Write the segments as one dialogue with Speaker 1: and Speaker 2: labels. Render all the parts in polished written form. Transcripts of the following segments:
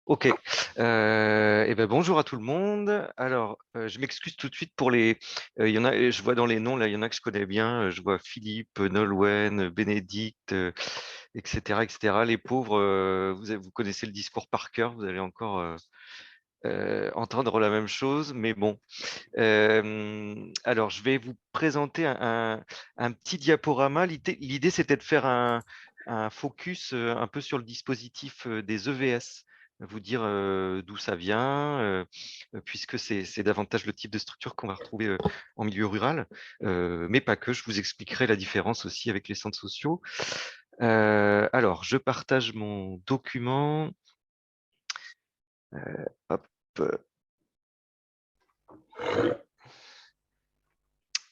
Speaker 1: Ok. Bonjour à tout le monde. Alors, je m'excuse tout de suite pour les. Il y en a, je vois dans les noms là, il y en a que je connais bien. Je vois Philippe, Nolwenn, Bénédicte, etc., etc. Les pauvres, vous connaissez le discours par cœur. Vous allez encore entendre la même chose, mais bon. Alors, je vais vous présenter un petit diaporama. L'idée, c'était de faire un focus un peu sur le dispositif des EVS, vous dire d'où ça vient, puisque c'est davantage le type de structure qu'on va retrouver en milieu rural, mais pas que. Je vous expliquerai la différence aussi avec les centres sociaux. Alors, je partage mon document. Hop,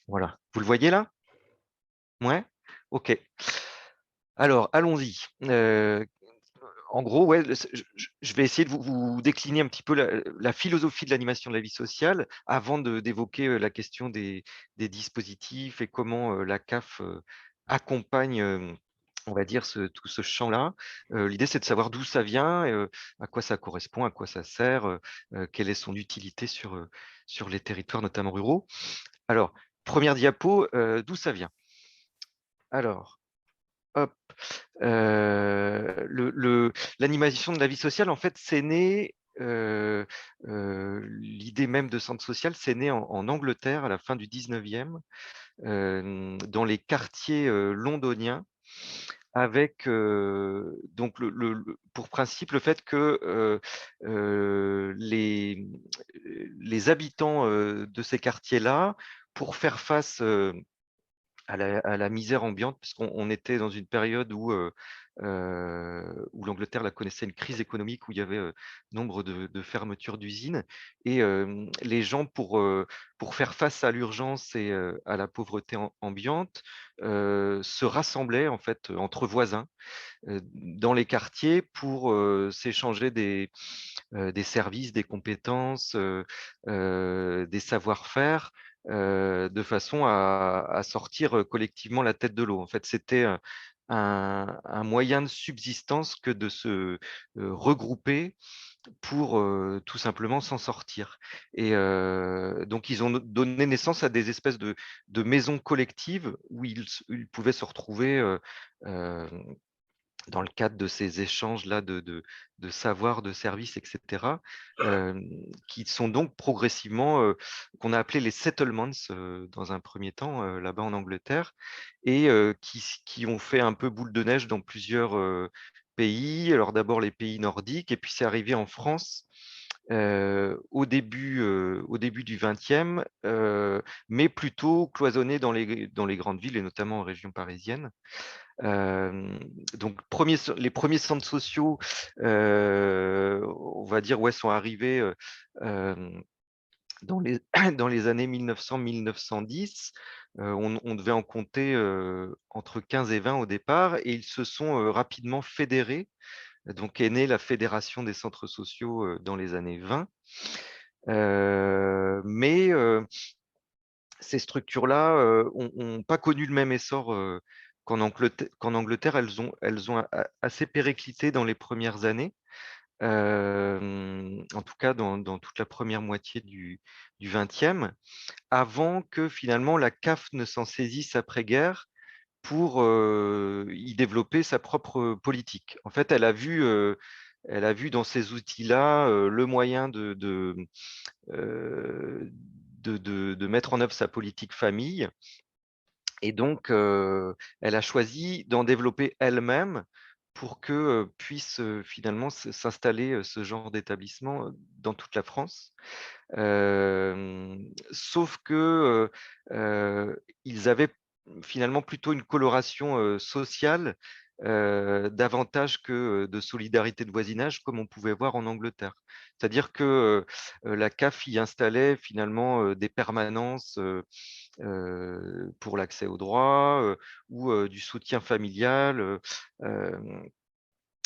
Speaker 1: voilà. Vous le voyez là? Ouais? Ok. Alors, allons-y. En gros, ouais, je vais essayer de vous décliner un petit peu la philosophie de l'animation de la vie sociale avant d'évoquer la question des dispositifs et comment la CAF accompagne, on va dire, tout ce champ-là. L'idée, c'est de savoir d'où ça vient, à quoi ça correspond, à quoi ça sert, quelle est son utilité sur les territoires, notamment ruraux. Alors, première diapo, d'où ça vient? Alors, hop. L'animation de la vie sociale, en fait, c'est né, l'idée même de centre social, c'est né en Angleterre à la fin du 19e, dans les quartiers londoniens, avec donc pour principe le fait que les habitants de ces quartiers-là, pour faire face à la misère ambiante, puisqu'on était dans une période où l'Angleterre la connaissait une crise économique, où il y avait nombre de fermetures d'usines. Et les gens, pour faire face à l'urgence et à la pauvreté ambiante, se rassemblaient en fait entre voisins dans les quartiers pour s'échanger des services, des compétences, des savoir-faire, de façon à sortir collectivement la tête de l'eau. En fait, c'était un moyen de subsistance que de se regrouper pour tout simplement s'en sortir. Et donc, ils ont donné naissance à des espèces de maisons collectives où ils pouvaient se retrouver euh, dans le cadre de ces échanges-là de savoir, de services, etc., qui sont donc progressivement, qu'on a appelé les settlements dans un premier temps, là-bas en Angleterre, et qui ont fait un peu boule de neige dans plusieurs pays. Alors d'abord les pays nordiques, et puis c'est arrivé en France au début du 20e, mais plutôt cloisonné dans les grandes villes et notamment en région parisienne. Euh, donc, les premiers centres sociaux, on va dire, ouais, sont arrivés euh, dans dans les années 1900-1910. On devait en compter entre 15 et 20 au départ, et ils se sont rapidement fédérés. Donc est née la Fédération des centres sociaux dans les années 20. Mais ces structures-là ont pas connu le même essor qu'en Angleterre. Elles ont assez périclité dans les premières années, en tout cas dans toute la première moitié du 20e, avant que finalement la CAF ne s'en saisisse après-guerre pour y développer sa propre politique. En fait, elle a vu dans ces outils-là le moyen euh, de mettre en œuvre sa politique famille. Et donc, elle a choisi d'en développer elle-même pour que puisse finalement s'installer ce genre d'établissement dans toute la France. Sauf que ils avaient finalement plutôt une coloration sociale davantage que de solidarité de voisinage, comme on pouvait voir en Angleterre. C'est-à-dire que la CAF y installait finalement des permanences pour l'accès aux droits ou du soutien familial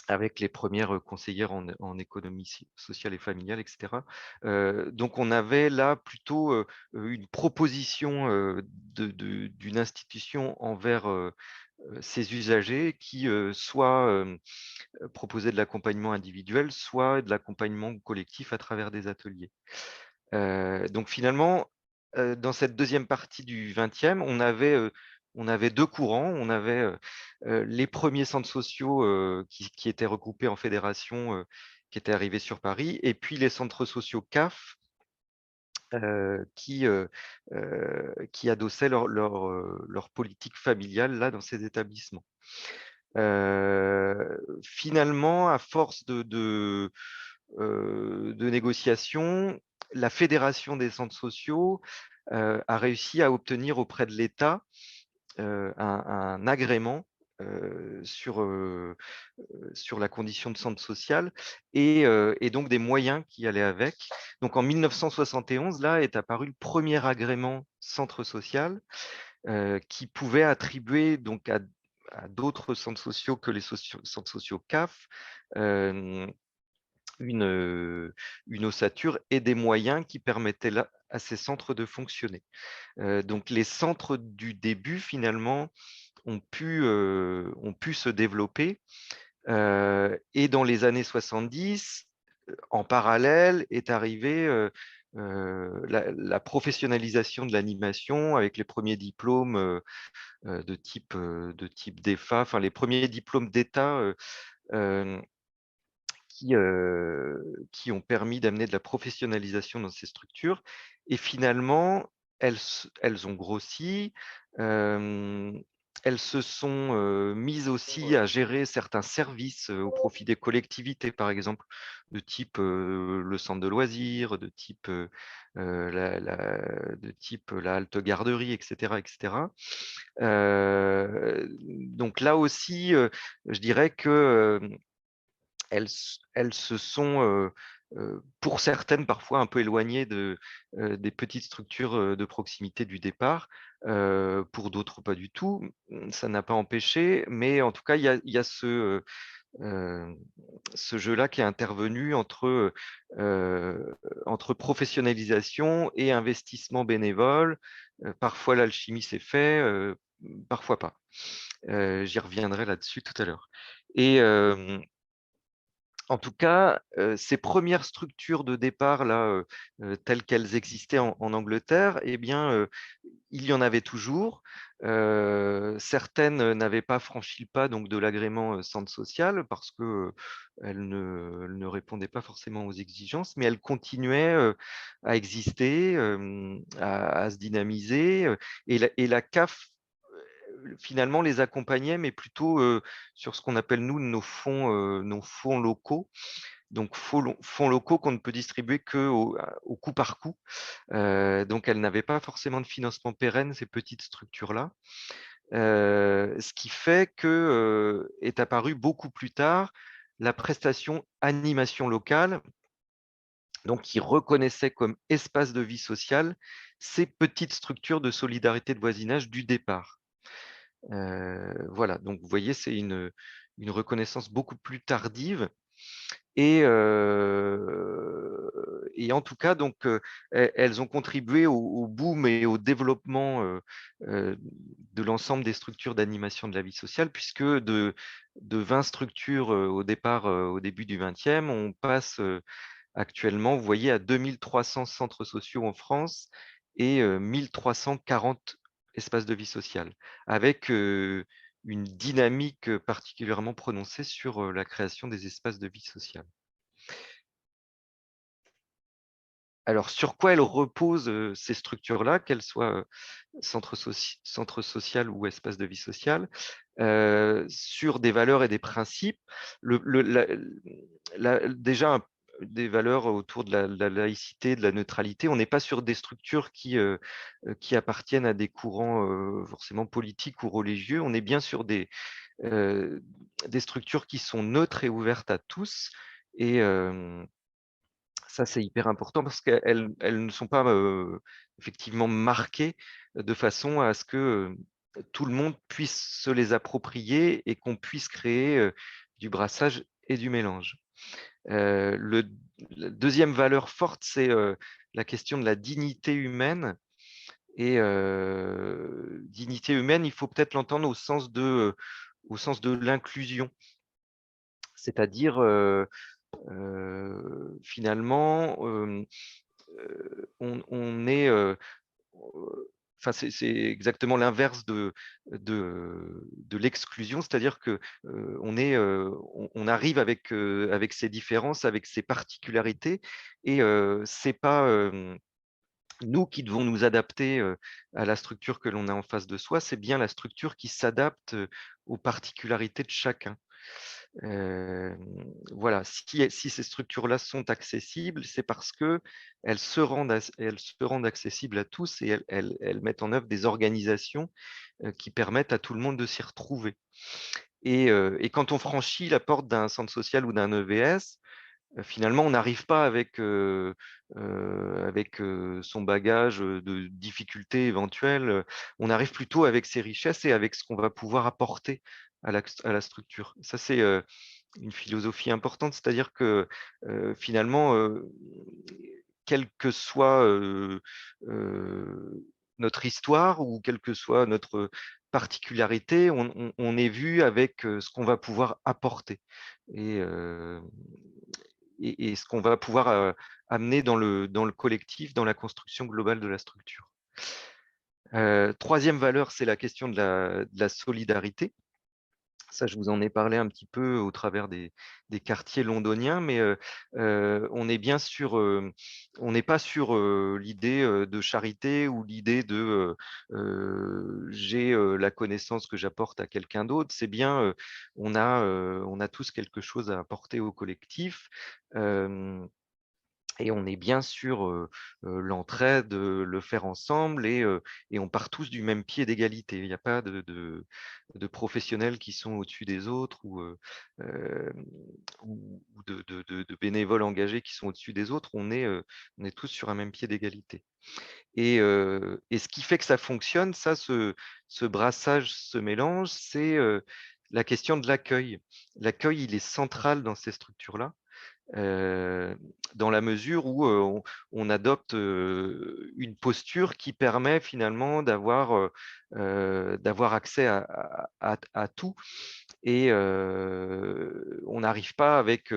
Speaker 1: avec les premières conseillères en économie sociale et familiale, etc. Donc, on avait là plutôt une proposition d'une institution envers ces usagers qui, soit, proposaient de l'accompagnement individuel, soit de l'accompagnement collectif à travers des ateliers. Donc finalement, dans cette deuxième partie du 20e, on avait 2 courants. On avait, les premiers centres sociaux, qui étaient regroupés en fédérations, qui étaient arrivés sur Paris, et puis les centres sociaux CAF, qui adossaient leur politique familiale là, dans ces établissements. Finalement, à force de négociations, la fédération des centres sociaux, a réussi à obtenir auprès de l'État, un agrément, sur la condition de centre social, et donc des moyens qui allaient avec. Donc en 1971, là, est apparu le premier agrément centre social, qui pouvait attribuer donc à d'autres centres sociaux que les centres sociaux CAF, hem, une, heu, une ossature et des moyens qui permettaient là à ces centres de fonctionner. Donc les centres du début finalement ont pu se développer, et dans les années 70, en parallèle est arrivée, la professionnalisation de l'animation avec les premiers diplômes, de type DEFA, enfin les premiers diplômes d'État, hem, qui ont permis d'amener de la professionnalisation dans ces structures, et finalement, elles ont grossi, hem, elles se sont, mises aussi à gérer certains services, au profit des collectivités, par exemple, de type, le centre de loisirs, de type, la halte garderie, et cetera, et cetera. Donc là aussi, je dirais que, elles se sont, pour certaines, parfois un peu éloignées des petites structures, de proximité du départ, pour d'autres pas du tout. Ça n'a pas empêché, mais en tout cas, il y a ce jeu-là qui est intervenu entre professionnalisation et investissement bénévole. Parfois l'alchimie s'est fait, parfois pas. J'y reviendrai là-dessus tout à l'heure, et en tout cas, ces premières structures de départ là, telles qu'elles existaient en Angleterre, eh bien, il y en avait toujours. Certaines, n'avaient pas franchi le pas donc de l'agrément, centre social, parce que, elles ne répondaient pas forcément aux exigences, mais elles continuaient, à exister, à se dynamiser, et la CAF, finalement les accompagnait, mais plutôt, sur ce qu'on appelle nous nos fonds locaux. Donc fonds locaux qu'on ne peut distribuer qu'au coup par coup. Donc elles n'avaient pas forcément de financement pérenne, ces petites structures-là. Ce qui fait que, est apparue beaucoup plus tard la prestation animation locale, donc qui reconnaissait comme espace de vie sociale ces petites structures de solidarité de voisinage du départ. Voilà, donc vous voyez, c'est une reconnaissance beaucoup plus tardive, et en tout cas donc, elles ont contribué au boom et au développement, de l'ensemble des structures d'animation de la vie sociale, puisque de 20 structures, au départ, au début du 20e, on passe, actuellement, vous voyez, à 2 300 centres sociaux en France, et 1 340 espaces de vie sociale, avec, une dynamique, particulièrement prononcée sur, la création des espaces de vie sociale. Alors sur quoi elles reposent, ces structures-là, qu'elles soient, centre social ou espace de vie sociale? Sur des valeurs et des principes. Le déjà des valeurs autour de la laïcité, de la neutralité. On n'est pas sur des structures qui appartiennent à des courants, forcément politiques ou religieux. On est bien sur des structures qui sont neutres et ouvertes à tous, et ça, c'est hyper important parce qu'elles ne sont pas, effectivement marquées de façon à ce que, tout le monde puisse se les approprier et qu'on puisse créer, du brassage et du mélange. Le La 2e valeur forte, c'est, la question de la dignité humaine, Et dignité humaine, il faut peut-être l'entendre au sens de l'inclusion. C'est-à-dire, finalement, on est, enfin, c'est exactement l'inverse de l'exclusion, c'est-à-dire que, on arrive avec ses différences, avec ses particularités et c'est pas, nous qui devons nous adapter, à la structure que l'on a en face de soi, c'est bien la structure qui s'adapte, aux particularités de chacun. Hem, voilà, si ces structures-là sont accessibles, c'est parce qu'elles se rendent accessibles à tous et elles mettent en œuvre des organisations, qui permettent à tout le monde de s'y retrouver et quand on franchit la porte d'un centre social ou d'un EVS, finalement, on n'arrive pas avec son bagage, de difficultés éventuelles, on arrive plutôt avec ses richesses et avec ce qu'on va pouvoir apporter à la structure. Ça, c'est, une philosophie importante, c'est-à-dire que, finalement, quelle que soit, notre histoire ou quelle que soit notre particularité, on est vu avec, ce qu'on va pouvoir apporter et ce qu'on va pouvoir, amener dans le collectif, dans la construction globale de la structure. 3e valeur, c'est la question de la solidarité. Ça, je vous en ai parlé un petit peu au travers des quartiers londoniens, mais on est bien sur, on n'est pas sur, l'idée, de charité ou l'idée de, j'ai, la connaissance que j'apporte à quelqu'un d'autre. C'est bien, on a tous quelque chose à apporter au collectif, hem et on est bien sur, l'entraide, le faire ensemble et on part tous du même pied d'égalité. Il n'y a pas de professionnels qui sont au-dessus des autres hem, ou de bénévoles engagés qui sont au-dessus des autres. On est tous sur un même pied d'égalité et ce qui fait que ça fonctionne, ça, ce brassage, ce mélange, c'est, la question de l'accueil. L'accueil, il est central dans ces structures-là. Heu, dans la mesure où, on adopte, une posture qui permet finalement d'avoir accès à tout et on n'arrive pas avec,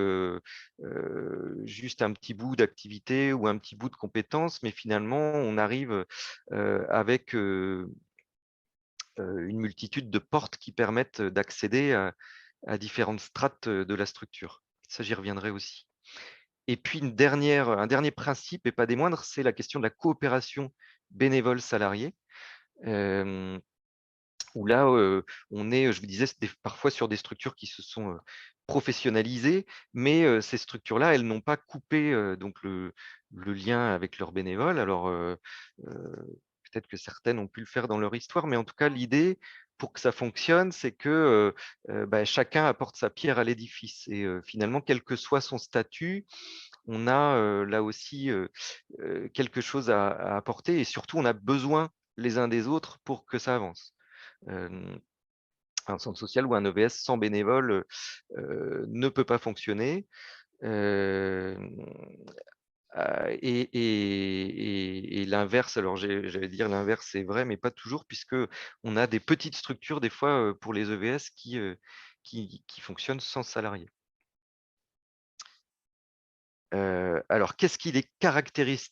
Speaker 1: juste un petit bout d'activité ou un petit bout de compétence, mais finalement on arrive, avec, une multitude de portes qui permettent d'accéder à différentes strates, de la structure. Ça, j'y reviendrai aussi. Et puis un dernier principe et pas des moindres, c'est la question de la coopération bénévole-salarié, hem, où là, on est, je vous disais, c'est parfois sur des structures qui se sont, professionnalisées, mais ces structures-là, elles n'ont pas coupé, donc le lien avec leurs bénévoles. Alors, peut-être que certaines ont pu le faire dans leur histoire, mais en tout cas, l'idée pour que ça fonctionne, c'est que, bah, chacun apporte sa pierre à l'édifice et finalement, quel que soit son statut, on a, là aussi, quelque chose à apporter et surtout on a besoin les uns des autres pour que ça avance. Hem, un centre social ou un EVS sans bénévoles, ne peut pas fonctionner. Hem, et l'inverse, alors j'allais dire l'inverse, c'est vrai, mais pas toujours puisque on a des petites structures des fois, pour les EVS qui fonctionnent sans salariés. Alors qu'est-ce qui les caractérise,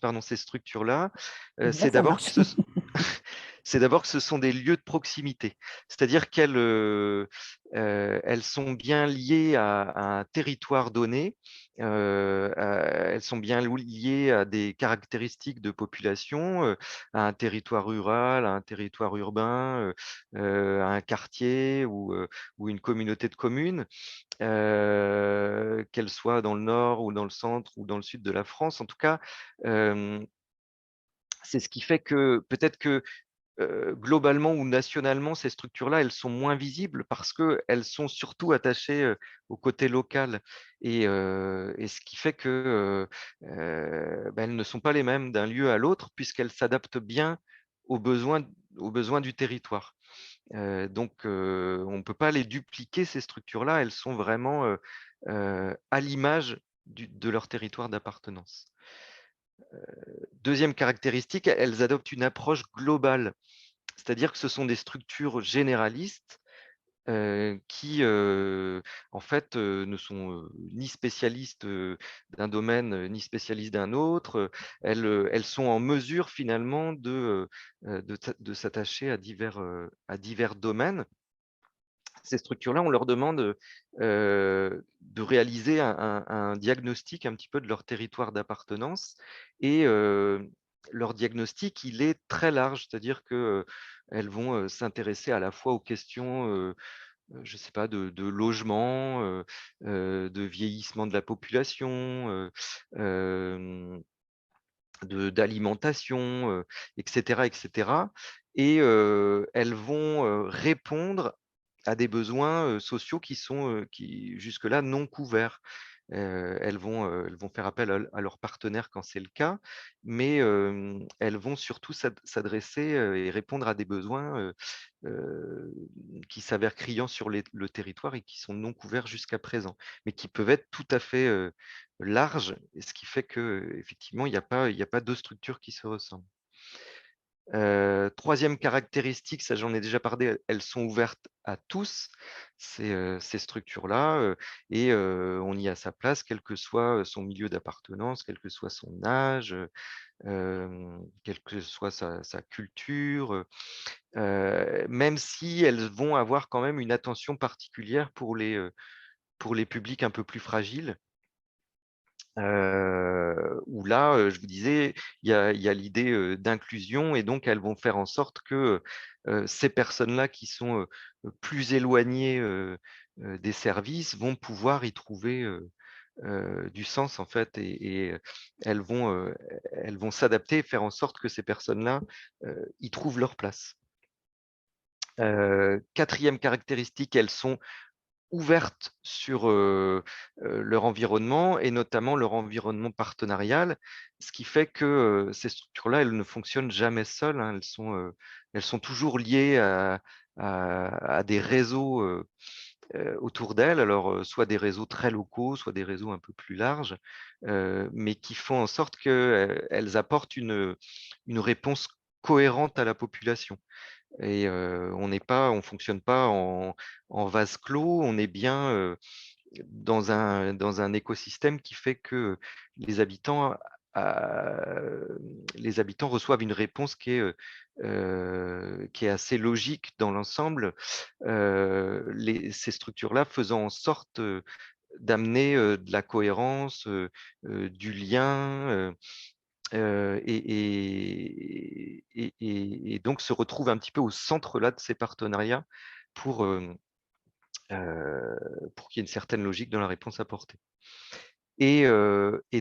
Speaker 1: pardon, ces structures-là?
Speaker 2: Là,
Speaker 1: C'est
Speaker 2: ça
Speaker 1: d'abord que
Speaker 2: marche.
Speaker 1: c'est d'abord que ce sont des lieux de proximité. C'est-à-dire elles sont bien liées à un territoire donné, elles sont bien liées à des caractéristiques de population, à un territoire rural, à un territoire urbain, à un quartier ou une communauté de communes qu'elle soit dans le nord ou dans le centre ou dans le sud de la France. En tout cas, hem, c'est ce qui fait que peut-être que, globalement ou nationalement, ces structures-là, elles sont moins visibles parce qu'elles sont surtout attachées, au côté local et ce qui fait que, bah, elles ne sont pas les mêmes d'un lieu à l'autre puisqu'elles s'adaptent bien aux besoins aux besoins du territoire. Donc on ne peut pas les dupliquer ces structures-là, elles sont vraiment, à l'image de leur territoire d'appartenance. 2e caractéristique, elles adoptent une approche globale, c'est-à-dire que ce sont des structures généralistes, qui, en fait, ne sont, ni spécialistes, d'un domaine, ni spécialistes d'un autre, elles sont en mesure finalement de s'attacher à divers domaines. Ces structures-là, on leur demande, de réaliser un diagnostic un petit peu de leur territoire d'appartenance et leur diagnostic, il est très large. C'est-à-dire que, elles vont, s'intéresser à la fois aux questions, je sais pas, de logement, de vieillissement de la population, d'alimentation, et cetera elles vont, répondre à des besoins, sociaux qui jusque-là non couverts. Elles vont faire appel à leurs partenaires quand c'est le cas, mais elles vont surtout s'adresser, et répondre à des besoins, heu, qui s'avèrent criants sur le territoire et qui sont non couverts jusqu'à présent, mais qui peuvent être tout à fait, larges, et ce qui fait qu'effectivement il y a pas 2 structures qui se ressemblent. 3e caractéristique, ça j'en ai déjà parlé, elles sont ouvertes à tous, ces structures-là, on y a sa place, quel que soit, son milieu d'appartenance, quel que soit son âge, quelle que soit sa culture, même si elles vont avoir quand même une attention particulière pour les publics un peu plus fragiles. Où là, je vous disais, il y a l'idée, d'inclusion, et donc elles vont faire en sorte que, ces personnes-là qui sont, plus éloignées, des services vont pouvoir y trouver, du sens en fait, elles vont s'adapter et faire en sorte que ces personnes-là, y trouvent leur place. 4e caractéristique, elles sont ouvertes sur, leur environnement, et notamment leur environnement partenarial. Ce qui fait que, ces structures-là, elles ne fonctionnent jamais seules, hein. Elles sont toujours liées à des réseaux, autour d'elles. Alors, soit des réseaux très locaux, soit des réseaux un peu plus larges, mais qui font en sorte que, elles apportent une réponse cohérente à la population. Et on fonctionne pas en vase clos, on est bien, dans un écosystème qui fait que les habitants, les habitants reçoivent une réponse qui est assez logique dans l'ensemble, ces structures-là faisant en sorte, d'amener, de la cohérence, du lien, et donc se retrouvent un petit peu au centre là de ces partenariats pour, pour qu'il y ait une certaine logique dans la réponse apportée. Et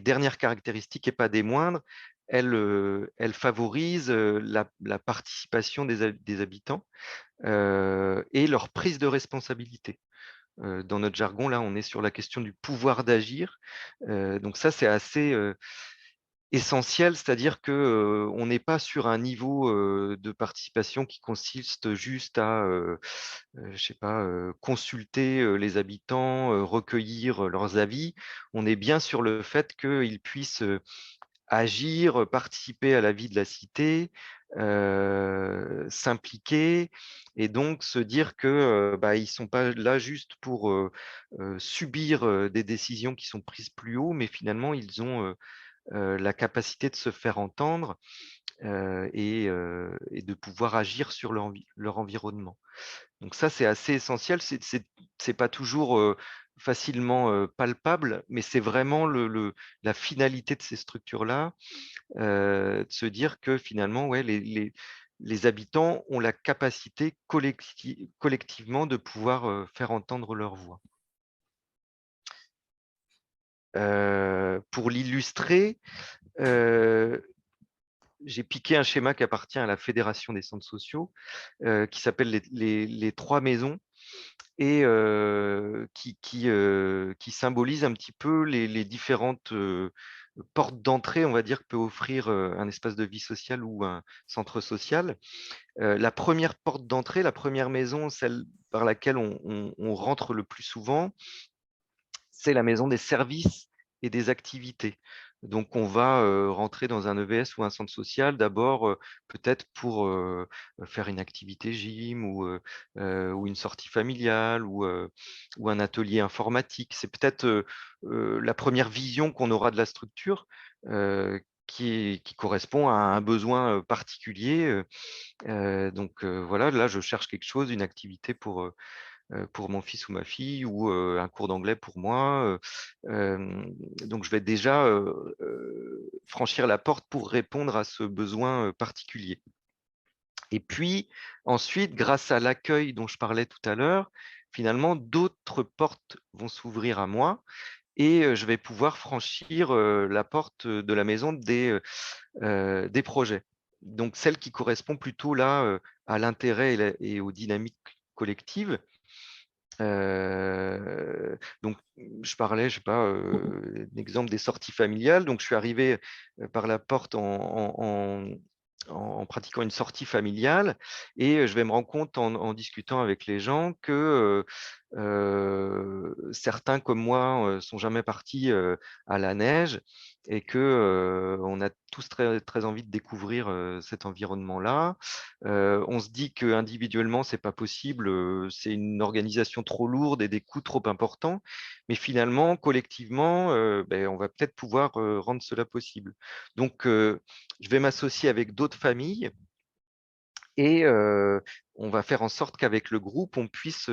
Speaker 1: dernière caractéristique et pas des moindres, elle favorise, la participation des habitants, et leur prise de responsabilité. Dans notre jargon, là, on est sur la question du pouvoir d'agir, donc ça, c'est assez, essentiel, c'est-à-dire que, on n'est pas sur un niveau, de participation qui consiste juste à, je sais pas, consulter, les habitants, recueillir, leurs avis. On est bien sur le fait qu'ils puissent, agir, participer à la vie de la cité, s'impliquer, et donc se dire que, bah, ils sont pas là juste pour, subir, des décisions qui sont prises plus haut, mais finalement ils ont, la capacité de se faire entendre, et de pouvoir agir sur leur environnement. Donc ça, c'est assez essentiel. C'est pas toujours, facilement, palpable, mais c'est vraiment la finalité de ces structures-là, de se dire que finalement, ouais, les habitants ont la capacité collectivement de pouvoir, faire entendre leur voix. Pour l'illustrer, heu j'ai piqué un schéma qui appartient à la Fédération des centres sociaux, qui s'appelle les 3 maisons, et qui symbolise un petit peu les différentes, portes d'entrée, on va dire, que peut offrir, un espace de vie sociale ou un centre social. La première porte d'entrée, la première maison, celle par laquelle on rentre le plus souvent, c'est la maison des services et des activités. Donc on va, rentrer dans un EVS ou un centre social d'abord, peut-être pour, faire une activité gym ou une sortie familiale ou un atelier informatique. C'est peut-être, la première vision qu'on aura de la structure, qui correspond à un besoin, particulier, donc voilà, là je cherche quelque chose, une activité pour mon fils ou ma fille ou un cours d'anglais pour moi, donc je vais déjà, franchir la porte pour répondre à ce besoin, particulier. Et puis ensuite, grâce à l'accueil dont je parlais tout à l'heure, finalement d'autres portes vont s'ouvrir à moi et je vais pouvoir franchir, la porte, de la maison des projets. Donc celle qui correspond plutôt là, à l'intérêt et aux dynamiques collectives. Donc je parlais, je sais pas, l'exemple des sorties familiales. Donc je suis arrivé, par la porte en pratiquant une sortie familiale et je vais me rendre compte en discutant avec les gens que, certains comme moi, sont jamais partis, à la neige et que, on a tous très très envie de découvrir, cet environnement-là. On se dit qu'individuellement, c'est pas possible, c'est une organisation trop lourde et des coûts trop importants. Mais finalement, collectivement, on va peut-être pouvoir, rendre cela possible. Donc, je vais m'associer avec d'autres familles et on va faire en sorte qu'avec le groupe, on puisse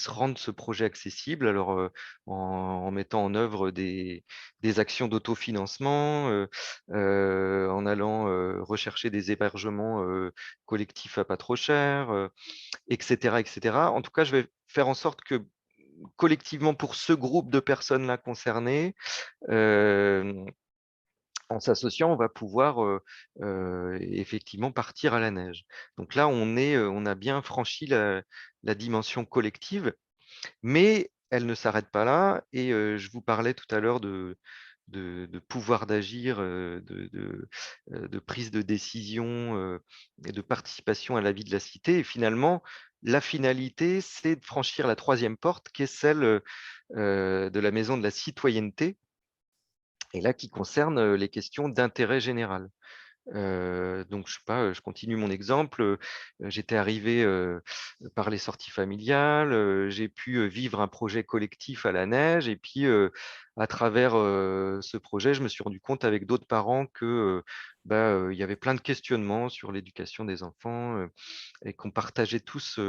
Speaker 1: rendre ce projet accessible. Alors, en mettant en œuvre des actions d'autofinancement, en allant, rechercher des hébergements, collectifs à pas trop cher, et cetera, et cetera. En tout cas, je vais faire en sorte que collectivement, pour ce groupe de personnes-là concernées, hem, en s'associant, on va pouvoir, effectivement partir à la neige. Donc là, on a bien franchi la dimension collective, mais elle ne s'arrête pas là et je vous parlais tout à l'heure de pouvoir d'agir, de prise de décision, et de participation à la vie de la cité et finalement, la finalité, c'est de franchir la troisième porte qui est celle, de la maison de la citoyenneté et là qui concerne, les questions d'intérêt général. Donc je sais pas, je continue mon exemple, j'étais arrivé, par les sorties familiales, j'ai pu, vivre un projet collectif à la neige et puis, à travers, ce projet, je me suis rendu compte avec d'autres parents que, il y avait plein de questionnements sur l'éducation des enfants, et qu'on partageait tous,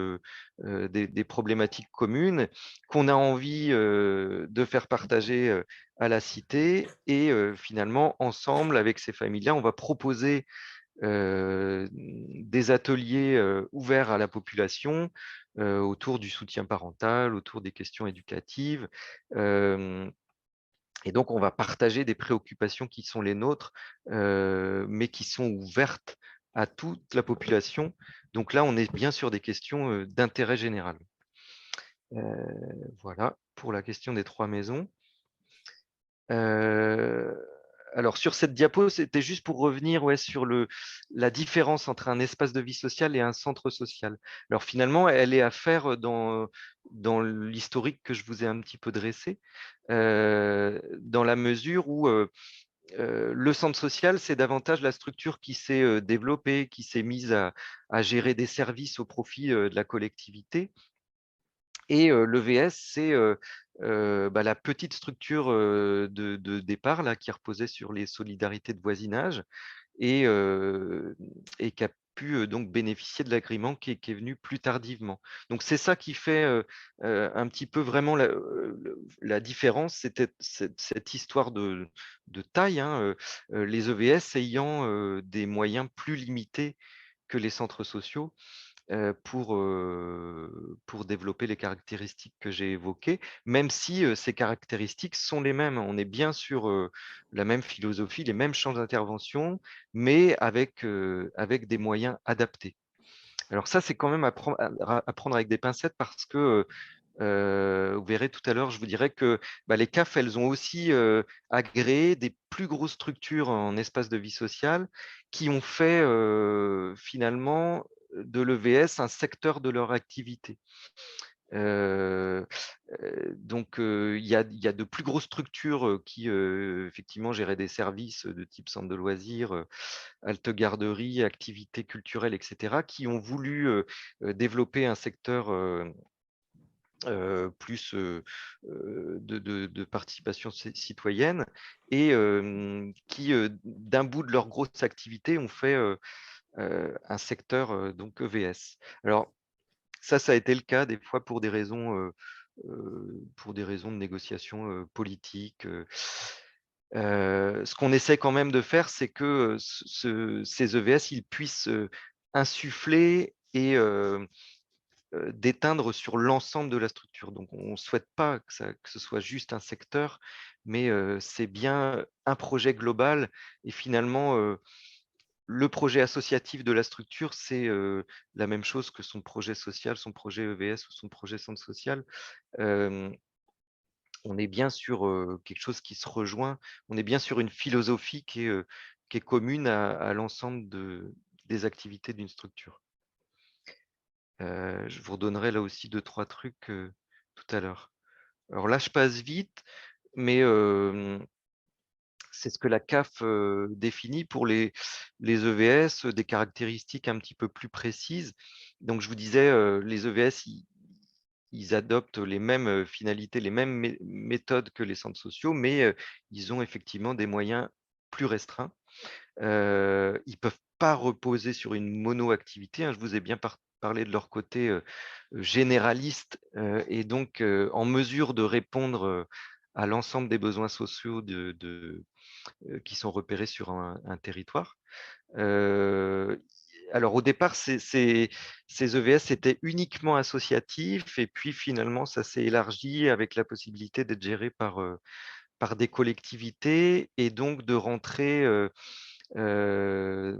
Speaker 1: des problématiques communes, qu'on a envie, de faire partager, à la cité et finalement ensemble avec ces familles-là, on va proposer, des ateliers, ouverts à la population, autour du soutien parental, autour des questions éducatives, hem et donc on va partager des préoccupations qui sont les nôtres, mais qui sont ouvertes à toute la population. Donc là, on est bien sur des questions, d'intérêt général. Voilà pour la question des 3 maisons. Heu, alors sur cette diapo, c'était juste pour revenir, ouais, sur la différence entre un espace de vie sociale et un centre social. Alors finalement, elle est à faire, dans l'historique que je vous ai un petit peu dressé, dans la mesure où, le centre social, c'est davantage la structure qui s'est, développée, qui s'est mise à gérer des services au profit, de la collectivité et l'EVS, c'est, la petite structure, de départ là, qui reposait sur les solidarités de voisinage et et qui a pu, donc bénéficier de l'agrément qui est venu plus tardivement. Donc c'est ça qui fait, un petit peu vraiment la différence, c'était cette histoire de taille, hein, les EVS ayant, des moyens plus limités que les centres sociaux pour développer les caractéristiques que j'ai évoquées, même si, ces caractéristiques sont les mêmes. On est bien sur, la même philosophie, les mêmes champs d'intervention, mais avec des moyens adaptés. Alors ça, c'est quand même à prendre avec des pincettes parce que, vous verrez tout à l'heure, je vous dirai que, les CAF, elles ont aussi, agréé des plus grosses structures en espace de vie sociale qui ont fait, finalement, de l'EVS un secteur de leur activité. Heu donc il y a de plus grosses structures, qui, effectivement géraient des services, de type centre de loisirs, halte garderie, activités culturelles et cetera, qui ont voulu, développer un secteur, plus, de participation citoyenne et qui, d'un bout de leur grosse activité ont fait, un secteur, donc EVS. Alors ça a été le cas des fois pour des raisons de négociation, politique, ce qu'on essaie quand même de faire, c'est que, ces EVS, ils puissent, insuffler et déteindre sur l'ensemble de la structure. Donc on ne souhaite pas que ce soit juste un secteur, mais c'est bien un projet global et finalement, le projet associatif de la structure, c'est, la même chose que son projet social, son projet EVS ou son projet centre social. Hem, on est bien sur, quelque chose qui se rejoint. On est bien sur une philosophie qui est commune à l'ensemble des activités d'une structure. Je vous redonnerai là aussi deux trois trucs, tout à l'heure. Alors là, je passe vite, mais c'est ce que la CAF, définit pour les EVS, des caractéristiques un petit peu plus précises. Donc je vous disais, les EVS, ils adoptent les mêmes, finalités, les mêmes méthodes que les centres sociaux, mais ils ont effectivement des moyens plus restreints. Ils peuvent pas reposer sur une mono-activité, hein. Je vous ai bien parlé de leur côté, généraliste, et donc en mesure de répondre, à l'ensemble des besoins sociaux qui sont repérés sur un territoire. Heu, alors au départ, ces EVS étaient uniquement associatifs et puis finalement ça s'est élargi avec la possibilité d'être géré par des collectivités et donc de rentrer, heu,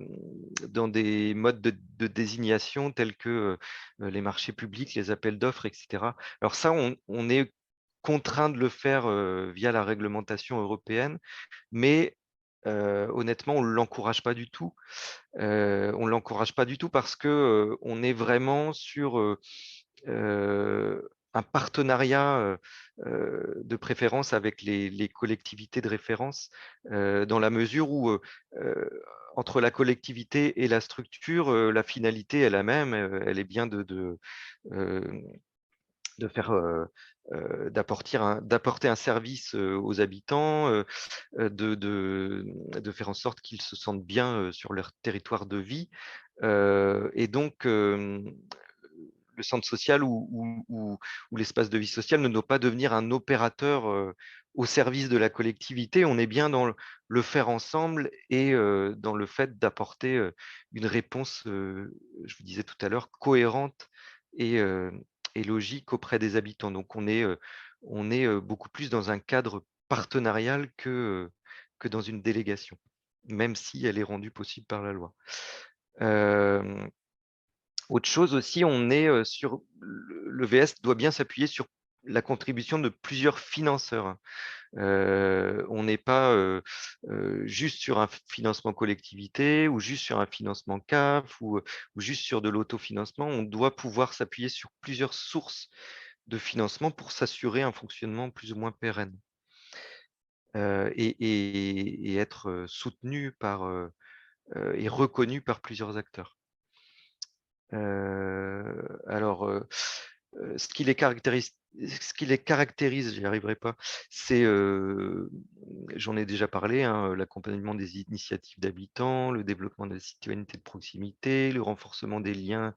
Speaker 1: dans des modes de désignation tels que, les marchés publics, les appels d'offres et cetera. Alors ça, on est contraint de le faire, via la réglementation européenne, mais honnêtement, on ne l'encourage pas du tout. On l'encourage pas du tout parce que, on est vraiment sur, un partenariat, de préférence avec les collectivités de référence, dans la mesure où, entre la collectivité et la structure, la finalité est la même, elle est bien hem, de faire, d'apporter un service, aux habitants, de faire en sorte qu'ils se sentent bien, sur leur territoire de vie, et donc le centre social ou l'espace de vie sociale ne doit pas devenir un opérateur, au service de la collectivité. On est bien dans le faire ensemble et dans le fait d'apporter, une réponse, je vous disais tout à l'heure, cohérente et et logique auprès des habitants. Donc on est, beaucoup plus dans un cadre partenarial que dans une délégation, même si elle est rendue possible par la loi. Hem Autre chose aussi, on est, sur le VS doit bien s'appuyer sur la contribution de plusieurs financeurs, hein. On n'est pas, juste sur un financement collectivité ou juste sur un financement CAF ou juste sur de l'autofinancement. On doit pouvoir s'appuyer sur plusieurs sources de financement pour s'assurer un fonctionnement plus ou moins pérenne, et être, soutenu par, et reconnu par plusieurs acteurs. Alors, ce qui les caractérise, j'y arriverai pas, c'est, j'en ai déjà parlé, hein, l'accompagnement des initiatives d'habitants, le développement de la citoyenneté de proximité, le renforcement des liens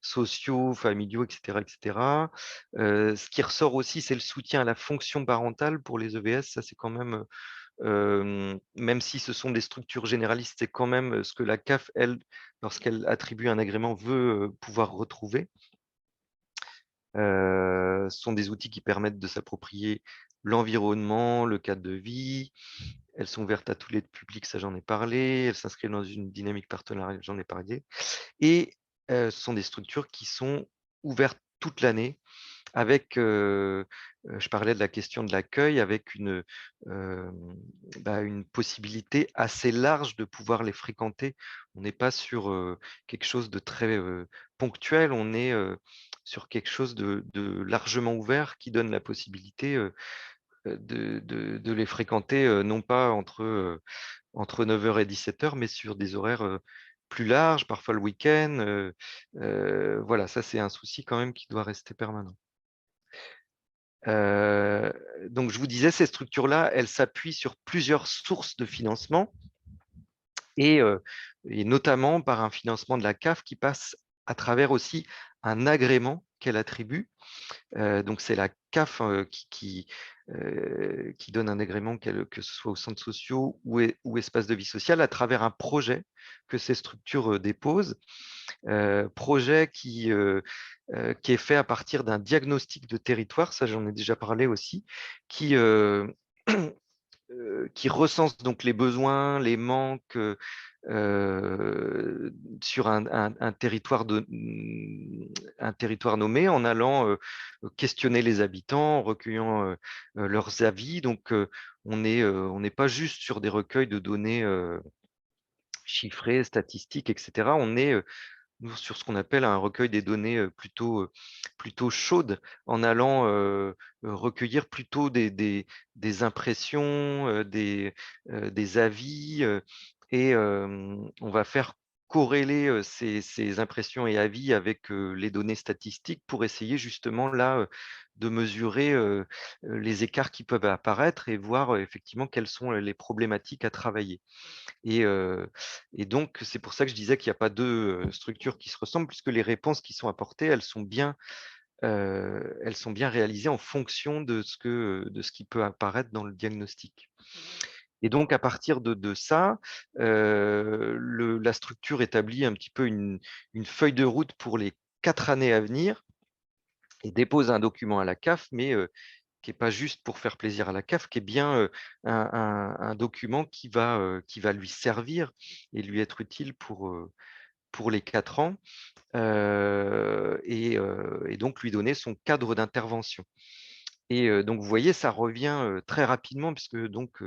Speaker 1: sociaux, familiaux et cetera et cetera. Ce qui ressort aussi, c'est le soutien à la fonction parentale pour les EVS. Ça, c'est quand même, même si ce sont des structures généralistes, c'est quand même, ce que la CAF, elle, lorsqu'elle attribue un agrément, veut, pouvoir retrouver. Ce sont des outils qui permettent de s'approprier l'environnement, le cadre de vie. Elles sont ouvertes à tous les publics, ça j'en ai parlé. Elles s'inscrivent dans une dynamique partenariale, j'en ai parlé et ce sont des structures qui sont ouvertes toute l'année avec, je parlais de la question de l'accueil avec hem, une possibilité assez large de pouvoir les fréquenter. On n'est pas sur, quelque chose de très, ponctuel, on est, sur quelque chose de largement ouvert qui donne la possibilité, de les fréquenter, non pas entre 9 heures et 17 heures, mais sur des horaires, plus larges, parfois le week-end, voilà, ça c'est un souci quand même qui doit rester permanent. Heu, donc je vous disais, ces structures-là, elles s'appuient sur plusieurs sources de financement et notamment par un financement de la CAF qui passe à travers aussi un agrément qu'elle attribue. Donc c'est la CAF, qui donne un agrément que ce soit aux centres sociaux ou espaces de vie sociale à travers un projet que ces structures, déposent. Projet qui est fait à partir d'un diagnostic de territoire, ça j'en ai déjà parlé aussi, qui, qui recense donc les besoins, les manques, sur un territoire nommé en allant, questionner les habitants, en recueillant, leurs avis. Donc, on n'est pas juste sur des recueils de données, chiffrées, statistiques et cetera. On est, nous, sur ce qu'on appelle un recueil des données, plutôt chaudes, en allant, recueillir plutôt des impressions, des avis, et on va faire corréler, ces impressions et avis avec, les données statistiques pour essayer justement là, de mesurer, les écarts qui peuvent apparaître et voir, effectivement quelles sont, les problématiques à travailler. Et donc c'est pour ça que je disais qu'il y a pas 2 structures qui se ressemblent puisque les réponses qui sont apportées, elles sont bien réalisées en fonction de ce qui peut apparaître dans le diagnostic. Et donc à partir de ça, la structure établit un petit peu une feuille de route pour les 4 années à venir et dépose un document à la CAF, mais qui est pas juste pour faire plaisir à la CAF, qui est bien, un document qui va lui servir et lui être utile pour les 4 ans, et donc lui donner son cadre d'intervention. Et donc vous voyez, ça revient, très rapidement puisque donc,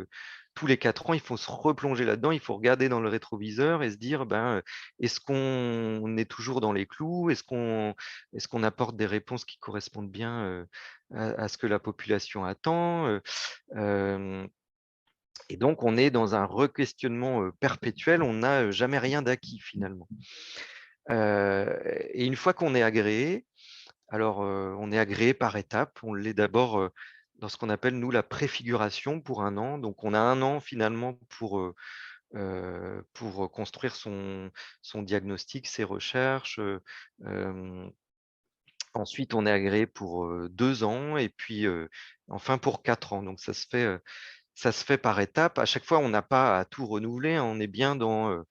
Speaker 1: tous les 4 ans, il faut se replonger là-dedans, il faut regarder dans le rétroviseur et se dire: «Ben, est-ce qu'on est toujours dans les clous? Est-ce qu'on apporte des réponses qui correspondent bien, à ce que la population attend?» Hem Et donc on est dans un requestionnement, perpétuel, on n'a, jamais rien d'acquis finalement. Et une fois qu'on est agréé, alors, on est agréé par étapes. On l'est d'abord, dans ce qu'on appelle nous la préfiguration pour 1 an. Donc on a 1 an finalement pour construire son diagnostic, ses recherches, hem, ensuite on est agréé pour, 2 ans et puis, enfin pour 4 ans. Donc ça se fait par étapes. À chaque fois, on n'a pas à tout renouveler, hein. On est bien dans,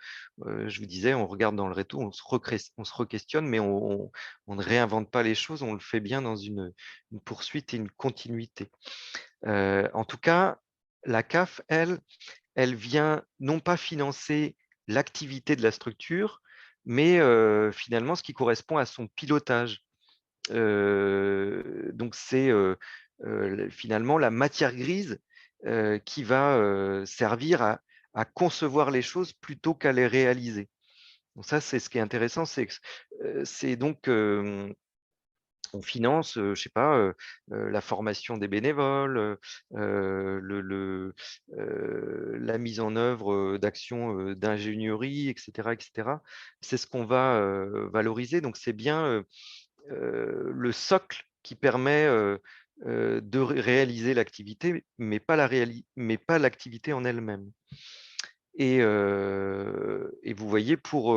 Speaker 1: je vous disais, on regarde dans le rétro, on se requestionne, mais on ne réinvente pas les choses, on le fait bien dans une poursuite et une continuité. En tout cas, la CAF, elle, elle vient non pas financer l'activité de la structure, mais finalement ce qui correspond à son pilotage. Donc c'est, finalement la matière grise, qui va, servir à concevoir les choses plutôt qu'à les réaliser. Donc ça, c'est ce qui est intéressant, c'est donc, on finance, je sais pas, la formation des bénévoles, la mise en œuvre, d'actions, d'ingénierie et cetera et cetera. C'est ce qu'on va, valoriser, donc c'est bien, le socle qui permet, de réaliser l'activité, mais pas l'activité en elle-même. Et vous voyez pour,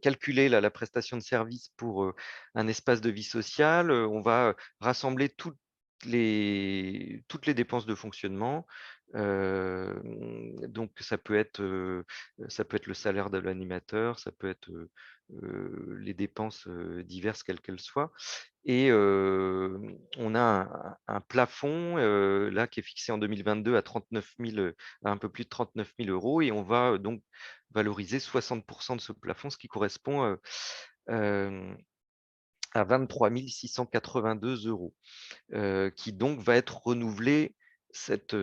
Speaker 1: calculer la prestation de service pour, un espace de vie sociale, on va rassembler toutes les dépenses de fonctionnement. Donc ça peut être le salaire de l'animateur, ça peut être, les dépenses, diverses quelles qu'elles soient. Et on a un plafond, là qui est fixé en 2022 à 39 000, à un peu plus de 39 000 € et on va, donc valoriser 60 de ce plafond, ce qui correspond, hem, à 23 682 €, qui donc va être renouvelé cette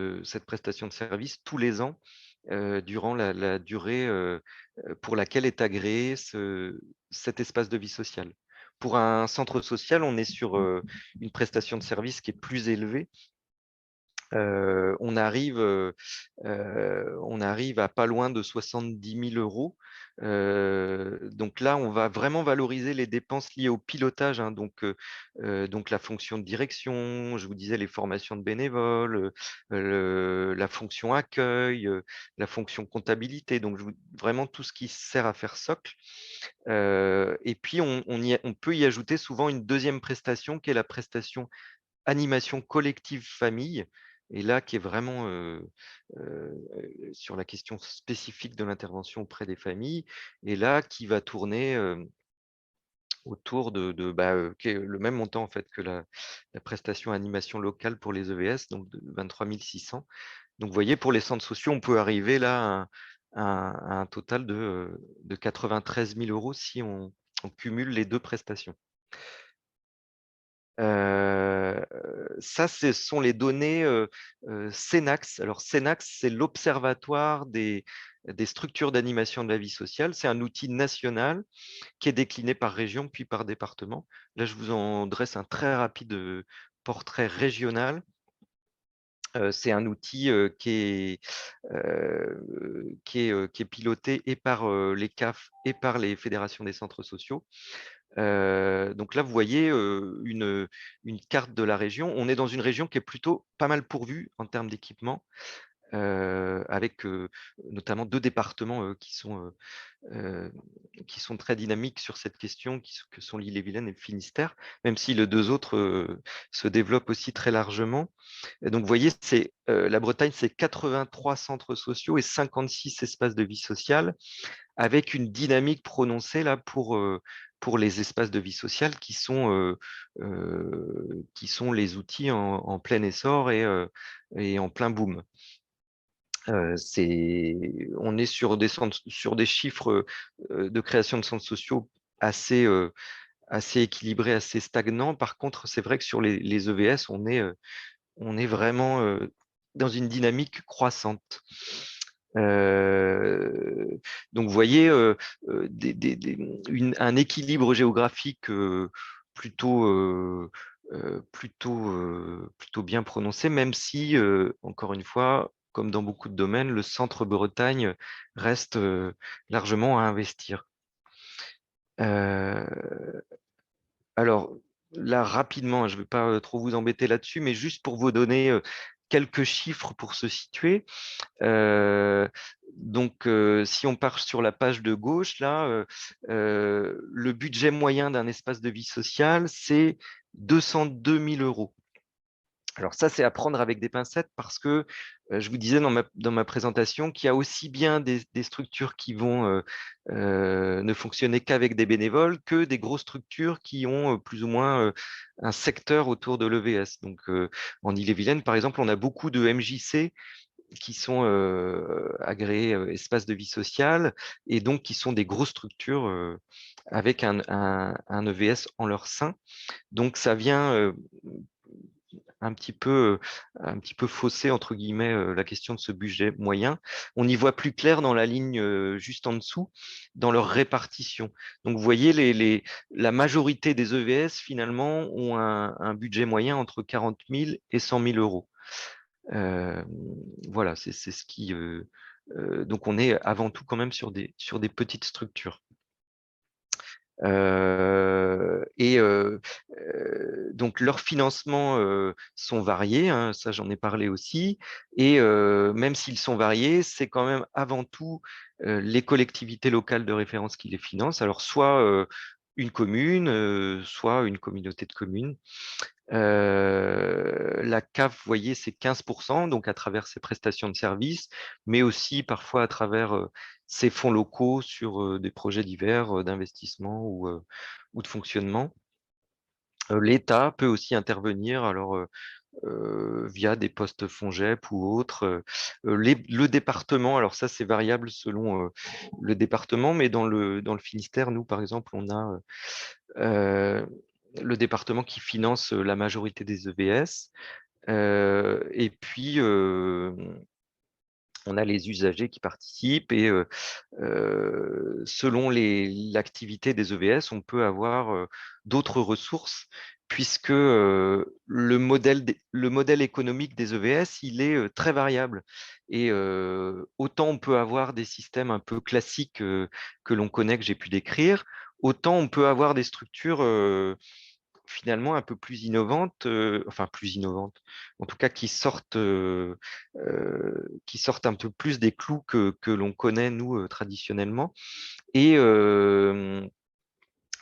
Speaker 1: prestation de service tous les ans, durant la durée, pour laquelle est agréé cet espace de vie sociale. pour un centre social, on est sur une prestation de service qui est plus élevée. On arrive à pas loin de 70 000 €. Donc là, on va vraiment valoriser les dépenses liées au pilotage, hein, donc la fonction de direction, je vous disais les formations de bénévoles, la fonction accueil, la fonction comptabilité, donc vraiment tout ce qui sert à faire socle. Et puis on peut y ajouter souvent une deuxième prestation qui est la prestation animation collective famille, et là qui est vraiment sur la question spécifique de l'intervention auprès des familles, et là qui va tourner autour qui est le même montant en fait que la prestation animation locale pour les EVS, donc de 23 600. Donc vous voyez, pour les centres sociaux, on peut arriver là à un total de 93 000 € si on cumule les deux prestations. Heu, Ça, ce sont les données Cenax. Alors Cenax, c'est l'Observatoire des structures d'animation de la vie sociale. C'est un outil national qui est décliné par région, puis par département. Là, je vous en dresse un très rapide portrait régional. C'est un outil qui est piloté et par les CAF et par les fédérations des centres sociaux. Donc là, vous voyez une carte de la région. On est dans une région qui est plutôt pas mal pourvue en termes d'équipement, avec notamment 2 départements qui sont très dynamiques sur cette question, que sont l'Ille-et-Vilaine et le Finistère, même si les 2 autres se développent aussi très largement. Et donc, vous voyez, la Bretagne, c'est 83 centres sociaux et 56 espaces de vie sociale, avec une dynamique prononcée là pour les espaces de vie sociale qui sont les outils en plein essor et en plein boom. On est sur des chiffres de création de centres sociaux assez, assez équilibrés, assez stagnants. Par contre, c'est vrai que sur les EVS, on est vraiment dans une dynamique croissante. Donc vous voyez un équilibre géographique plutôt bien prononcé, même si, encore une fois, comme dans beaucoup de domaines, le centre Bretagne reste largement à investir. Euh, alors là, rapidement, je ne vais pas trop vous embêter là-dessus, mais juste pour vous donner quelques chiffres pour se situer. Si on part sur la page de gauche, là, le budget moyen d'un espace de vie sociale, c'est 202 000 €. Alors ça, c'est à prendre avec des pincettes parce que je vous disais dans ma présentation qu'il y a aussi bien des structures qui vont ne fonctionner qu'avec des bénévoles que des grosses structures qui ont plus ou moins un secteur autour de l'EVS. Donc en Ille-et-Vilaine, par exemple, on a beaucoup de MJC qui sont agréés espaces de vie sociale et donc qui sont des grosses structures avec un EVS en leur sein. Donc ça vient un petit peu fausser entre guillemets la question de ce budget moyen. On y voit plus clair dans la ligne juste en dessous, dans leur répartition. Donc vous voyez, la majorité des EVS finalement ont un budget moyen entre 40 000 et 100 000 €. Euh, voilà, c'est ce qui. Donc, on est avant tout quand même sur des petites structures. Donc, leurs financements sont variés, hein, ça j'en ai parlé aussi. Et même s'ils sont variés, c'est quand même avant tout les collectivités locales de référence qui les financent. Alors, soit une commune, soit une communauté de communes. La CAF, vous voyez, c'est 15%, donc à travers ses prestations de services, mais aussi parfois à travers ses fonds locaux sur des projets divers d'investissement ou de fonctionnement. L'État peut aussi intervenir alors via des postes FONGEP ou autres. Le département, alors ça c'est variable selon le département, mais dans le Finistère, nous par exemple, on a euh, le département qui finance la majorité des EVS. Et puis, on a les usagers qui participent et selon l'activité des EVS, on peut avoir d'autres ressources puisque le modèle économique des EVS, il est très variable. Et autant on peut avoir des systèmes un peu classiques que l'on connaît, que j'ai pu décrire, autant on peut avoir des structures finalement un peu plus innovantes, enfin plus innovantes, en tout cas qui sortent un peu plus des clous que l'on connaît, nous, traditionnellement, et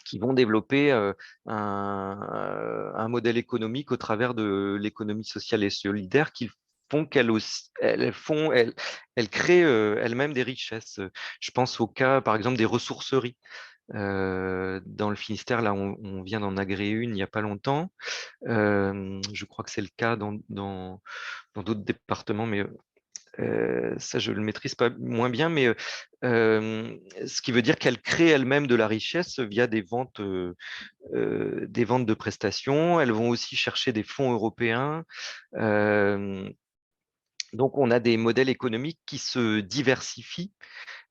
Speaker 1: qui vont développer un modèle économique au travers de l'économie sociale et solidaire qui font elles créent elles-mêmes des richesses. Je pense au cas, par exemple, des ressourceries. Dans le Finistère, là, on vient d'en agréer une il n'y a pas longtemps. Je crois que c'est le cas dans d'autres départements, mais ça, je le maîtrise pas moins bien. Mais ce qui veut dire qu'elle crée elle-même de la richesse via des ventes de prestations. Elles vont aussi chercher des fonds européens. Euh, donc, on a des modèles économiques qui se diversifient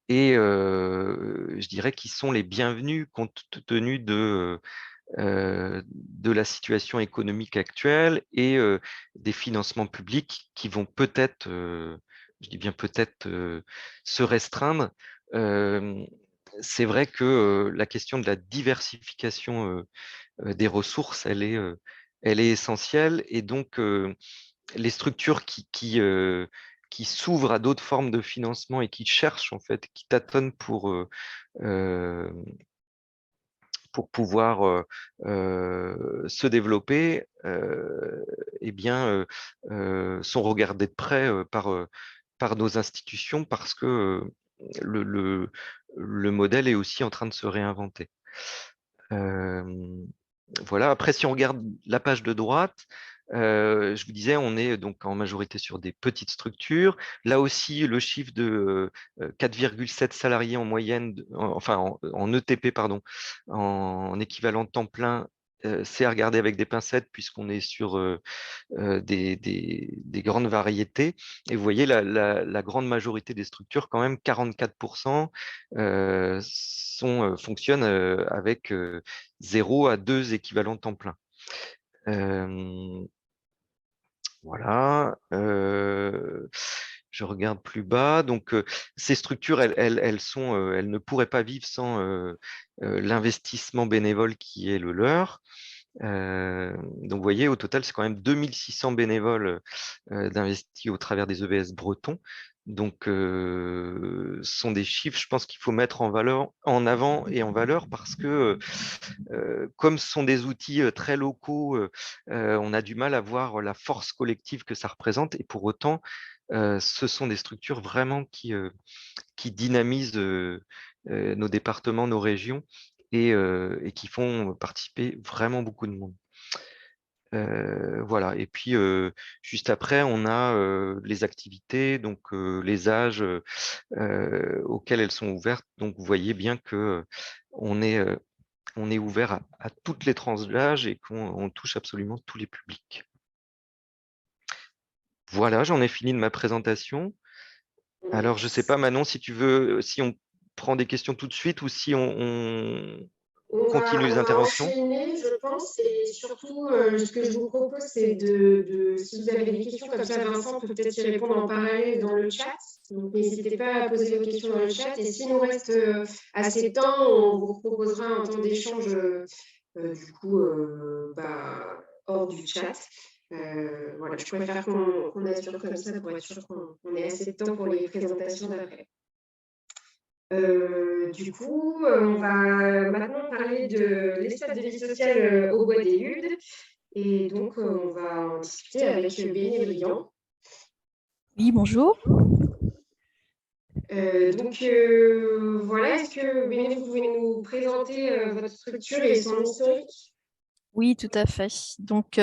Speaker 1: et je dirais qui sont les bienvenus compte tenu de la situation économique actuelle et des financements publics qui vont peut-être, je dis bien peut-être, se restreindre. Euh, c'est vrai que la question de la diversification des ressources, elle est essentielle et donc les structures qui s'ouvrent à d'autres formes de financement et qui cherchent en fait, qui tâtonnent euh, pour pouvoir se développer, eh bien, sont regardés de près par nos institutions parce que le, le, le modèle est aussi en train de se réinventer. Voilà. Après, si on regarde la page de droite, je vous disais, on est donc en majorité sur des petites structures. Là aussi, le chiffre de 4,7 salariés en moyenne, enfin en ETP, pardon, en équivalent temps plein, c'est à regarder avec des pincettes puisqu'on est sur des grandes variétés. Et vous voyez, la grande majorité des structures, quand même 44%, fonctionnent avec 0 à 2 équivalents temps plein. Euh, voilà. Je regarde plus bas. Donc, ces structures, elles ne pourraient pas vivre sans l'investissement bénévole qui est le leur. Donc, vous voyez, au total, c'est quand même 2600 bénévoles d'investis au travers des EVS bretons. Donc, ce sont des chiffres, je pense qu'il faut mettre en avant et en valeur parce que, comme ce sont des outils très locaux, on a du mal à voir la force collective que ça représente. Et pour autant, ce sont des structures vraiment qui dynamisent nos départements, nos régions et qui font participer vraiment beaucoup de monde. Voilà. Et puis, juste après, on a les activités, donc les âges auxquels elles sont ouvertes. Donc, vous voyez bien que on est ouvert à toutes les tranches d'âge et qu'on touche absolument tous les publics. Voilà, j'en ai fini de ma présentation. Alors, je ne sais pas, Manon, si tu veux, si on prend des questions tout de suite ou si on continue les
Speaker 2: On va
Speaker 1: interventions.
Speaker 2: enchaîner, je pense, et surtout, ce que je vous propose, c'est si vous avez des questions comme ça, Vincent peut peut-être y répondre en parallèle dans le chat. Donc, n'hésitez pas à poser vos questions dans le chat. Et s'il nous reste assez de temps, on vous proposera un temps d'échange, hors du chat. Voilà, je préfère qu'on assure comme ça pour être sûr qu'on ait assez de temps pour les présentations d'après. On va maintenant parler de l'espace de vie sociale au Bois des Ludes. Et donc, on va en discuter avec Béné Briand.
Speaker 3: Oui, bonjour.
Speaker 2: Voilà, est-ce que Béné, vous pouvez nous présenter votre structure et son historique?
Speaker 3: Oui, tout à fait. Donc,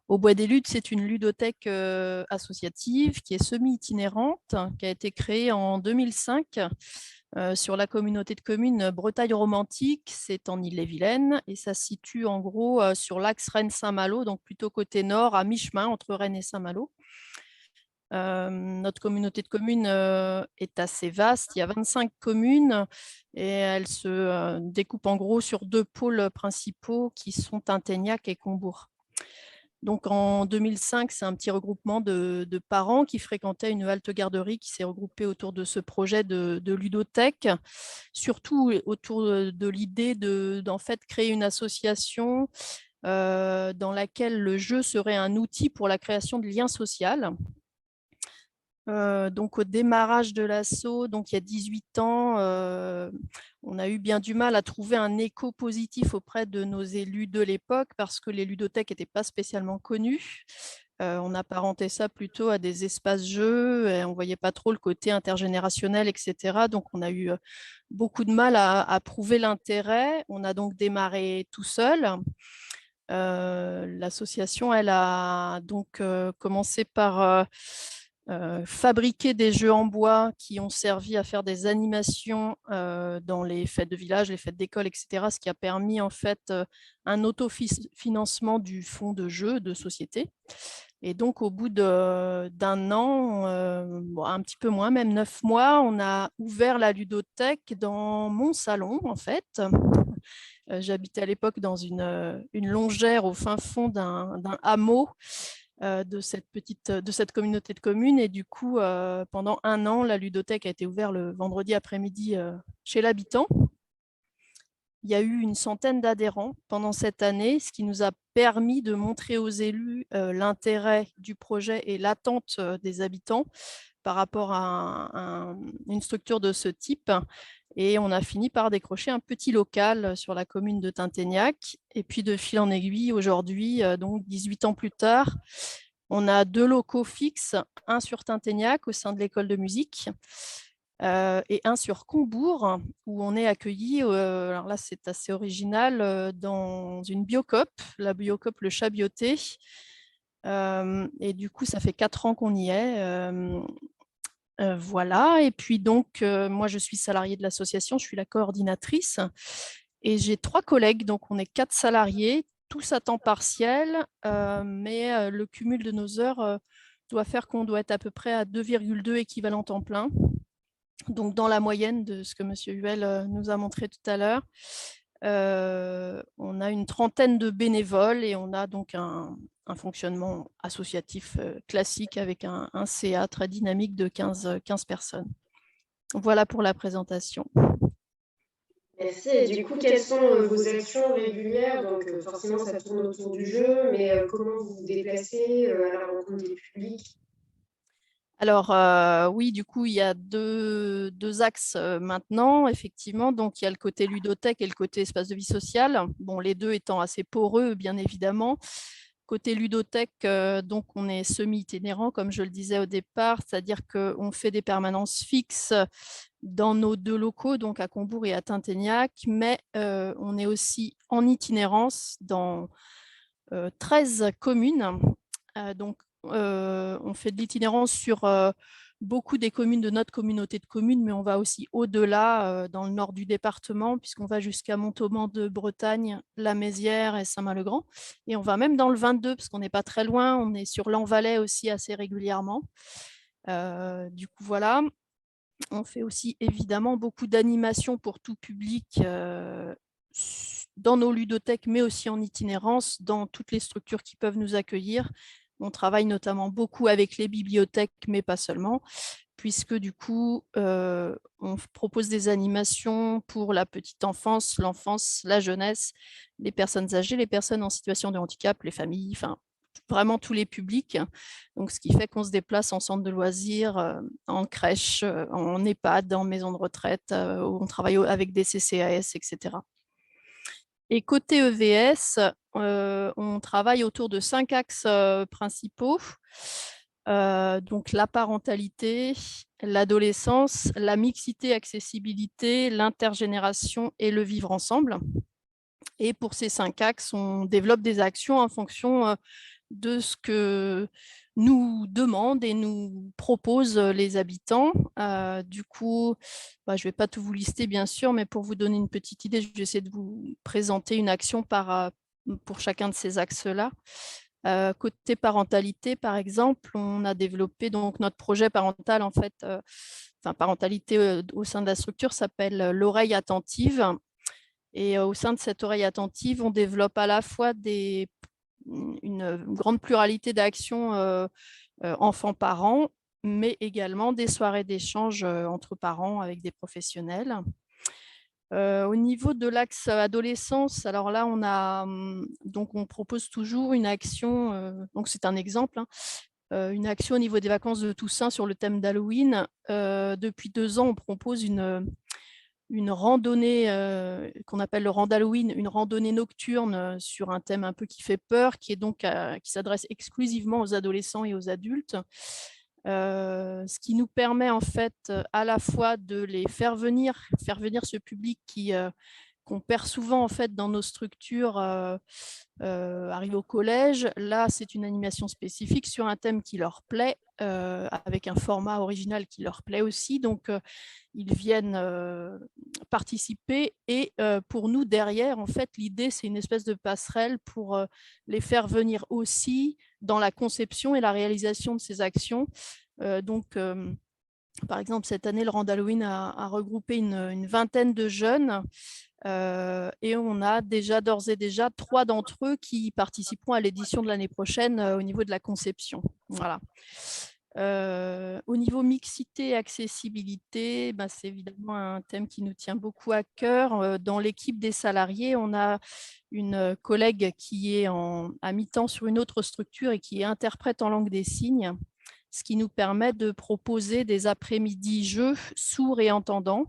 Speaker 3: au Bois des Ludes, c'est une ludothèque associative qui est semi-itinérante, qui a été créée en 2005 sur la communauté de communes Bretagne romantique, c'est en Ille-et-Vilaine, et ça se situe en gros sur l'axe Rennes-Saint-Malo, donc plutôt côté nord, à mi-chemin entre Rennes et Saint-Malo. Notre communauté de communes est assez vaste. Il y a 25 communes et elle se découpe en gros sur 2 pôles principaux qui sont Tinténiac et Combourg. Donc en 2005, c'est un petit regroupement de parents qui fréquentaient une halte garderie qui s'est regroupée autour de ce projet de ludothèque, surtout autour de l'idée d'en fait créer une association dans laquelle le jeu serait un outil pour la création de liens sociaux. Donc au démarrage de l'asso, donc il y a 18 ans, on a eu bien du mal à trouver un écho positif auprès de nos élus de l'époque parce que les ludothèques n'étaient pas spécialement connues. On apparentait ça plutôt à des espaces jeux et on ne voyait pas trop le côté intergénérationnel, etc. Donc on a eu beaucoup de mal à prouver l'intérêt. On a donc démarré tout seul. L'association, elle a donc commencé par fabriquer des jeux en bois qui ont servi à faire des animations dans les fêtes de village, les fêtes d'école, etc. Ce qui a permis en fait un autofinancement du fonds de jeux de société. Et donc, au bout d'un an, un petit peu moins, même 9 mois, on a ouvert la ludothèque dans mon salon, en fait. J'habitais à l'époque dans une longère au fin fond d'un hameau de cette communauté de communes. Et du coup, pendant un an, la ludothèque a été ouverte le vendredi après-midi chez l'habitant. Il y a eu une centaine d'adhérents pendant cette année, ce qui nous a permis de montrer aux élus l'intérêt du projet et l'attente des habitants par rapport à une structure de ce type. Et on a fini par décrocher un petit local sur la commune de Tinténiac. Et puis de fil en aiguille, aujourd'hui, donc 18 ans plus tard, on a 2 locaux fixes, un sur Tinténiac au sein de l'école de musique et un sur Combourg où on est accueilli, alors là c'est assez original, dans une biocoop, la biocoop Le Chat Bioté. Et du coup, ça fait 4 ans qu'on y est. Voilà, et puis donc, moi je suis salariée de l'association, je suis la coordinatrice et j'ai 3 collègues, donc on est 4 salariés, tous à temps partiel, mais le cumul de nos heures doit faire qu'on doit être à peu près à 2,2 équivalents temps plein. Donc dans la moyenne de ce que M. Huel nous a montré tout à l'heure. On a une trentaine de bénévoles et on a donc un fonctionnement associatif classique avec un CA très dynamique de 15 personnes. Voilà pour la présentation.
Speaker 2: Merci. Et du coup, quelles sont vos actions régulières? Donc, forcément, ça tourne autour du jeu, mais comment vous vous déplacez à la rencontre des publics?
Speaker 3: Alors oui, du coup, il y a deux axes maintenant, effectivement. Donc, il y a le côté ludothèque et le côté espace de vie sociale. Bon, les deux étant assez poreux, bien évidemment. Côté ludothèque, donc on est semi-itinérant, comme je le disais au départ, c'est-à-dire qu'on fait des permanences fixes dans nos 2 locaux, donc à Combourg et à Tinténiac, mais on est aussi en itinérance dans 13 communes. Donc, on fait de l'itinérance sur beaucoup des communes de notre communauté de communes, mais on va aussi au-delà dans le nord du département, puisqu'on va jusqu'à Montauban de Bretagne, La Mézières et Saint-Malo-Grand. Et on va même dans le 22, parce qu'on n'est pas très loin, on est sur l'Envalais aussi assez régulièrement. Du coup, voilà. On fait aussi évidemment beaucoup d'animations pour tout public dans nos ludothèques, mais aussi en itinérance, dans toutes les structures qui peuvent nous accueillir. On travaille notamment beaucoup avec les bibliothèques, mais pas seulement, puisque du coup, on propose des animations pour la petite enfance, l'enfance, la jeunesse, les personnes âgées, les personnes en situation de handicap, les familles, enfin, vraiment tous les publics. Donc, ce qui fait qu'on se déplace en centre de loisirs, en crèche, en EHPAD, en maison de retraite, où on travaille avec des CCAS, etc. Et côté EVS, on travaille autour de 5 axes principaux. Donc la parentalité, l'adolescence, la mixité, accessibilité, l'intergénération et le vivre ensemble. Et pour ces 5 axes, on développe des actions en fonction de ce que nous demandent et nous proposent les habitants. Du coup, je ne vais pas tout vous lister, bien sûr, mais pour vous donner une petite idée, je vais essayer de vous présenter une action pour chacun de ces axes-là. Côté parentalité, par exemple, on a développé donc notre projet parental, en fait, parentalité au sein de la structure s'appelle l'oreille attentive. Et au sein de cette oreille attentive, on développe à la fois une grande pluralité d'actions enfants-parents, mais également des soirées d'échange entre parents avec des professionnels. Au niveau de l'axe adolescence, alors là, on propose toujours une action, donc c'est un exemple, une action au niveau des vacances de Toussaint sur le thème d'Halloween. Depuis 2 ans, on propose une randonnée qu'on appelle le Randalloween, une randonnée nocturne sur un thème un peu qui fait peur, qui s'adresse exclusivement aux adolescents et aux adultes. Ce qui nous permet en fait à la fois de les faire venir ce public qu'on perd souvent en fait dans nos structures arrivé au collège. Là, c'est une animation spécifique sur un thème qui leur plaît, avec un format original qui leur plaît aussi. Donc, ils viennent participer. Et pour nous, derrière, en fait, l'idée, c'est une espèce de passerelle pour les faire venir aussi dans la conception et la réalisation de ces actions. Par exemple, cette année, le Randalloween a regroupé une vingtaine de jeunes et on a d'ores et déjà 3 d'entre eux qui participeront à l'édition de l'année prochaine au niveau de la conception. Voilà. Au niveau mixité et accessibilité, c'est évidemment un thème qui nous tient beaucoup à cœur. Dans l'équipe des salariés, on a une collègue qui est à mi-temps sur une autre structure et qui est interprète en langue des signes, ce qui nous permet de proposer des après-midi jeux sourds et entendants.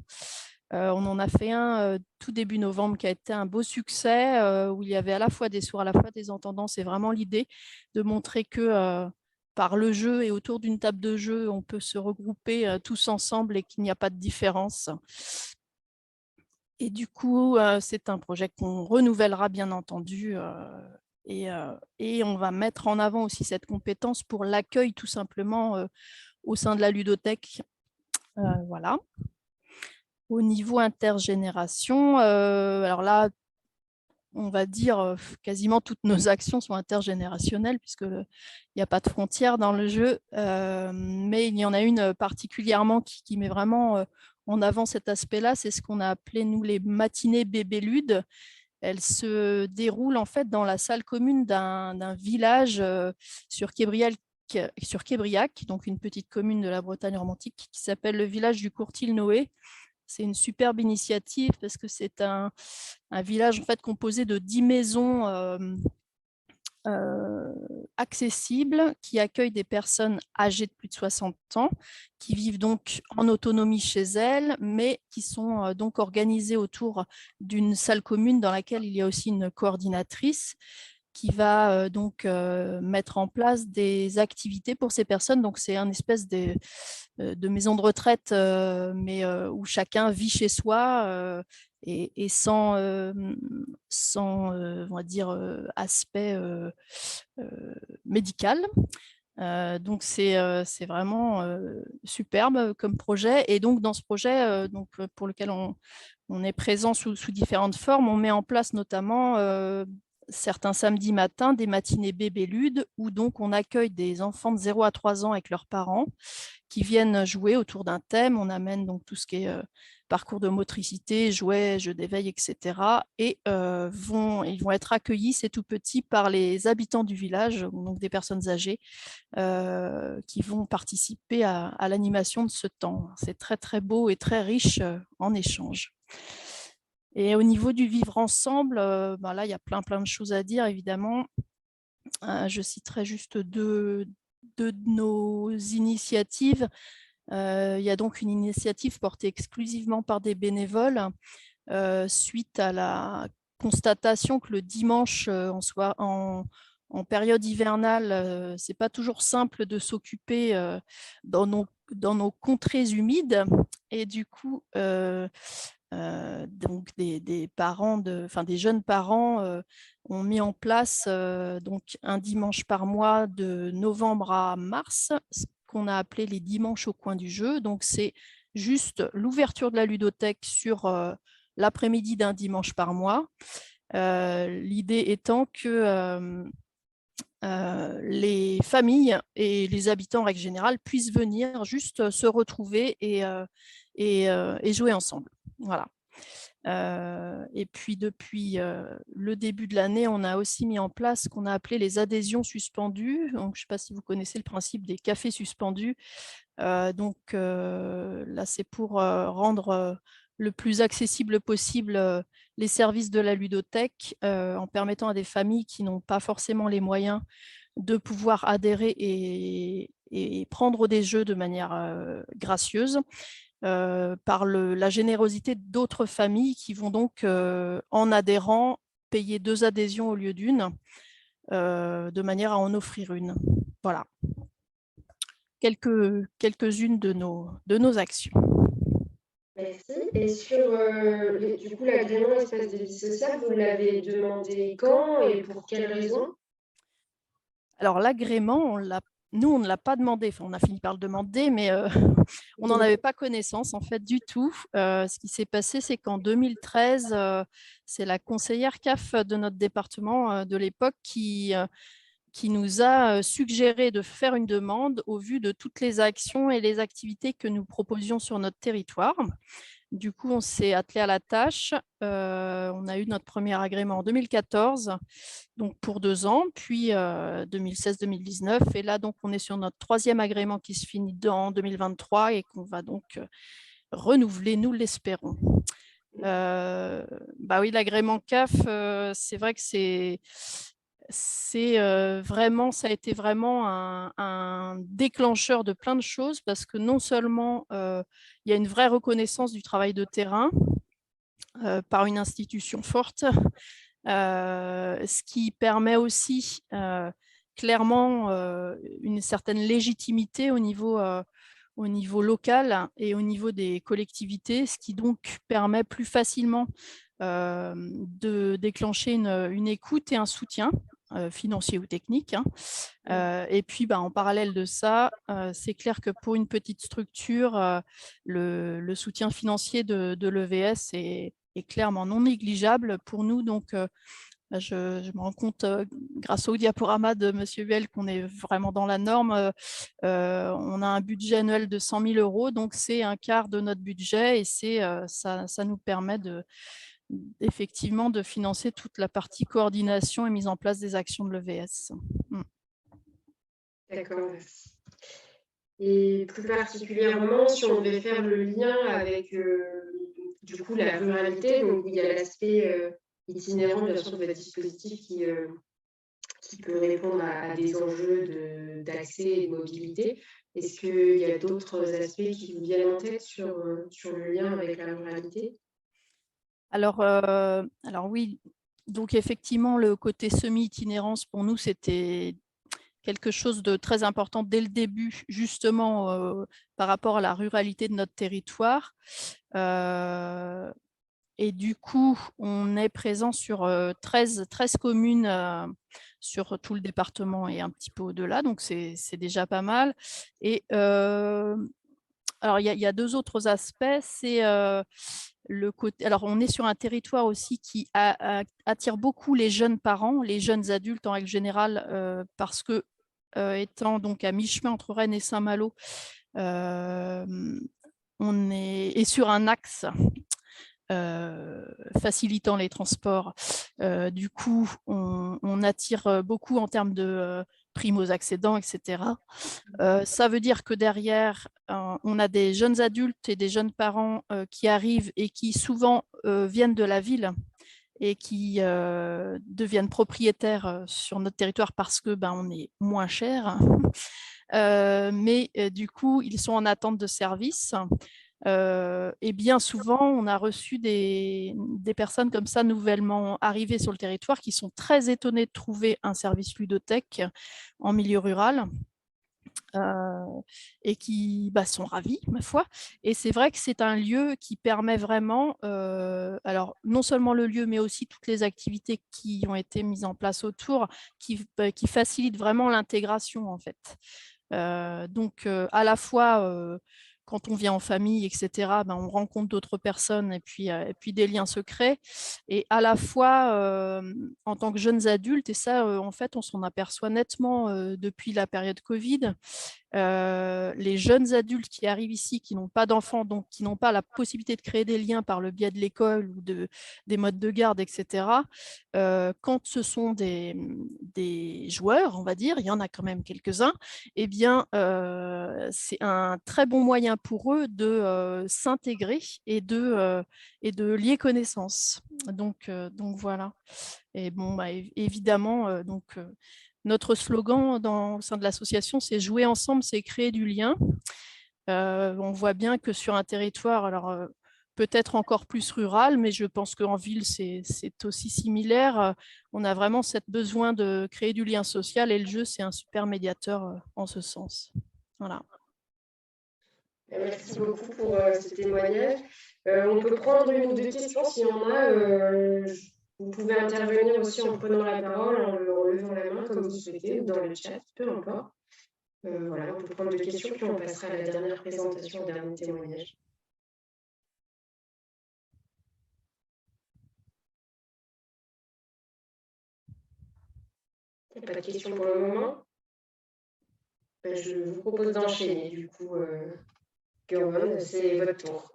Speaker 3: On en a fait un tout début novembre qui a été un beau succès, où il y avait à la fois des sourds, à la fois des entendants. C'est vraiment l'idée de montrer que par le jeu et autour d'une table de jeu, on peut se regrouper tous ensemble et qu'il n'y a pas de différence. Et du coup, c'est un projet qu'on renouvellera bien entendu. Et on va mettre en avant aussi cette compétence pour l'accueil tout simplement au sein de la ludothèque. Voilà. Au niveau intergénération, alors là, on va dire quasiment toutes nos actions sont intergénérationnelles puisqu'il n'y a pas de frontières dans le jeu, mais il y en a une particulièrement qui met vraiment en avant cet aspect-là, c'est ce qu'on a appelé, nous, les matinées bébé-ludes. Elles se déroulent en fait dans la salle commune d'un village sur Québriac, donc une petite commune de la Bretagne romantique qui s'appelle le village du Courtil-Noé. C'est une superbe initiative parce que c'est un village en fait composé de 10 maisons accessibles qui accueillent des personnes âgées de plus de 60 ans qui vivent donc en autonomie chez elles, mais qui sont donc organisées autour d'une salle commune dans laquelle il y a aussi une coordinatrice qui va mettre en place des activités pour ces personnes. Donc, c'est un espèce de maison de retraite, mais où chacun vit chez soi et sans on va dire, aspect médical. Donc, c'est vraiment superbe comme projet. Et donc, dans ce projet pour lequel on est présent sous différentes formes, on met en place notamment certains samedis matins des matinées bébé-ludes où donc on accueille des enfants de 0 à 3 ans avec leurs parents qui viennent jouer autour d'un thème. On amène donc tout ce qui est parcours de motricité, jouets, jeux d'éveil, etc. Et ils vont être accueillis, ces tout petits, par les habitants du village, donc des personnes âgées, qui vont participer à l'animation de ce temps. C'est très, très beau et très riche en échanges. Et au niveau du vivre ensemble, là, il y a plein de choses à dire, évidemment. Je citerai juste deux de nos initiatives. Il y a donc une initiative portée exclusivement par des bénévoles suite à la constatation que le dimanche, en période hivernale, c'est pas toujours simple de s'occuper dans nos contrées humides. Et du coup, donc des jeunes parents ont mis en place donc un dimanche par mois de novembre à mars, ce qu'on a appelé les dimanches au coin du jeu. Donc c'est juste l'ouverture de la ludothèque sur l'après-midi d'un dimanche par mois. L'idée étant que les familles et les habitants en règle générale puissent venir juste se retrouver et jouer ensemble. Voilà. Et puis depuis le début de l'année, on a aussi mis en place ce qu'on a appelé les adhésions suspendues. Donc, je ne sais pas si vous connaissez le principe des cafés suspendus. Donc là, c'est pour rendre le plus accessible possible les services de la ludothèque en permettant à des familles qui n'ont pas forcément les moyens de pouvoir adhérer et prendre des jeux de manière gracieuse par la générosité d'autres familles qui vont donc, en adhérant, payer 2 adhésions au lieu d'une, de manière à en offrir une. Voilà. Quelques-unes de nos actions.
Speaker 2: Merci. Et sur, du coup, l'agrément espace de vie sociale, vous l'avez demandé quand et pour quelles raisons?
Speaker 3: Alors l'agrément, nous, on ne l'a pas demandé. Enfin, on a fini par le demander, mais on n'en avait pas connaissance en fait du tout. Ce qui s'est passé, c'est qu'en 2013, c'est la conseillère CAF de notre département de l'époque qui nous a suggéré de faire une demande au vu de toutes les actions et les activités que nous proposions sur notre territoire. Du coup, on s'est attelé à la tâche. On a eu notre premier agrément en 2014, donc pour 2 ans, puis 2016-2019. Et là, donc, on est sur notre 3e agrément qui se finit en 2023 et qu'on va donc renouveler, nous l'espérons. Bah oui, l'agrément CAF, c'est vrai que vraiment, ça a été vraiment un déclencheur de plein de choses parce que non seulement il y a une vraie reconnaissance du travail de terrain par une institution forte, ce qui permet aussi clairement une certaine légitimité au niveau local et au niveau des collectivités, ce qui donc permet plus facilement de déclencher une écoute et un soutien financier ou technique. Et puis, en parallèle de ça, c'est clair que pour une petite structure, le soutien financier de l'EVS est clairement non négligeable pour nous. Donc, je me rends compte, grâce au diaporama de M. Huel, qu'on est vraiment dans la norme. On a un budget annuel de 100 000 €, donc c'est un quart de notre budget et ça nous permet effectivement de financer toute la partie coordination et mise en place des actions de l'EVS.
Speaker 2: D'accord, merci. Et plus particulièrement, si on devait faire le lien avec, du coup, la ruralité, donc il y a l'aspect itinérant, bien sûr, de votre dispositif qui peut répondre à des enjeux d'accès et de mobilité. Est-ce qu'il y a d'autres aspects qui vous viennent en tête sur le lien avec la ruralité?
Speaker 3: Alors oui, donc effectivement, le côté semi-itinérance, pour nous, c'était quelque chose de très important dès le début, justement par rapport à la ruralité de notre territoire. Et du coup, on est présent sur 13 communes sur tout le département et un petit peu au-delà, donc c'est déjà pas mal. Et alors, il y a 2 autres aspects. C'est le côté. Alors, on est sur un territoire aussi qui attire beaucoup les jeunes parents, les jeunes adultes en règle générale, parce que étant donc à mi-chemin entre Rennes et Saint-Malo, on est sur un axe facilitant les transports. Du coup, on attire beaucoup en termes de primo-accédants, etc. Ça veut dire que derrière, on a des jeunes adultes et des jeunes parents qui arrivent et qui souvent viennent de la ville et qui deviennent propriétaires sur notre territoire parce que on est moins cher. Mais du coup, ils sont en attente de services. Et bien souvent, on a reçu des personnes comme ça nouvellement arrivées sur le territoire qui sont très étonnées de trouver un service ludothèque en milieu rural. Et qui sont ravis, ma foi. Et c'est vrai que c'est un lieu qui permet vraiment, alors non seulement le lieu, mais aussi toutes les activités qui ont été mises en place autour, qui facilitent vraiment l'intégration en fait. Donc à la fois quand on vient en famille, etc., ben, on rencontre d'autres personnes et puis des liens se créent. Et à la fois, en tant que jeunes adultes, et ça, en fait, on s'en aperçoit nettement depuis la période Covid, les jeunes adultes qui arrivent ici, qui n'ont pas d'enfants, donc qui n'ont pas la possibilité de créer des liens par le biais de l'école ou des modes de garde, etc., quand ce sont des joueurs, on va dire, il y en a quand même quelques-uns, eh bien, c'est un très bon moyen pour eux de s'intégrer et de lier connaissance. Donc voilà. Et bon, bah, évidemment, notre slogan au sein de l'association, c'est « Jouer ensemble, c'est créer du lien ». On voit bien que sur un territoire, alors peut-être encore plus rural, mais je pense qu'en ville, c'est aussi similaire. On a vraiment ce besoin de créer du lien social et le jeu, c'est un super médiateur en ce sens. Voilà.
Speaker 2: Merci beaucoup pour ce témoignage. On peut prendre une ou deux questions s'il y en a. Vous pouvez intervenir aussi en prenant la parole, en levant la main comme vous souhaitez, ou dans le chat, peu importe. Voilà, on peut prendre deux questions, puis on passera à la dernière présentation, au dernier témoignage. Il n'y a pas de questions pour le moment. Je vous propose d'enchaîner, du coup. Gurman, c'est votre tour.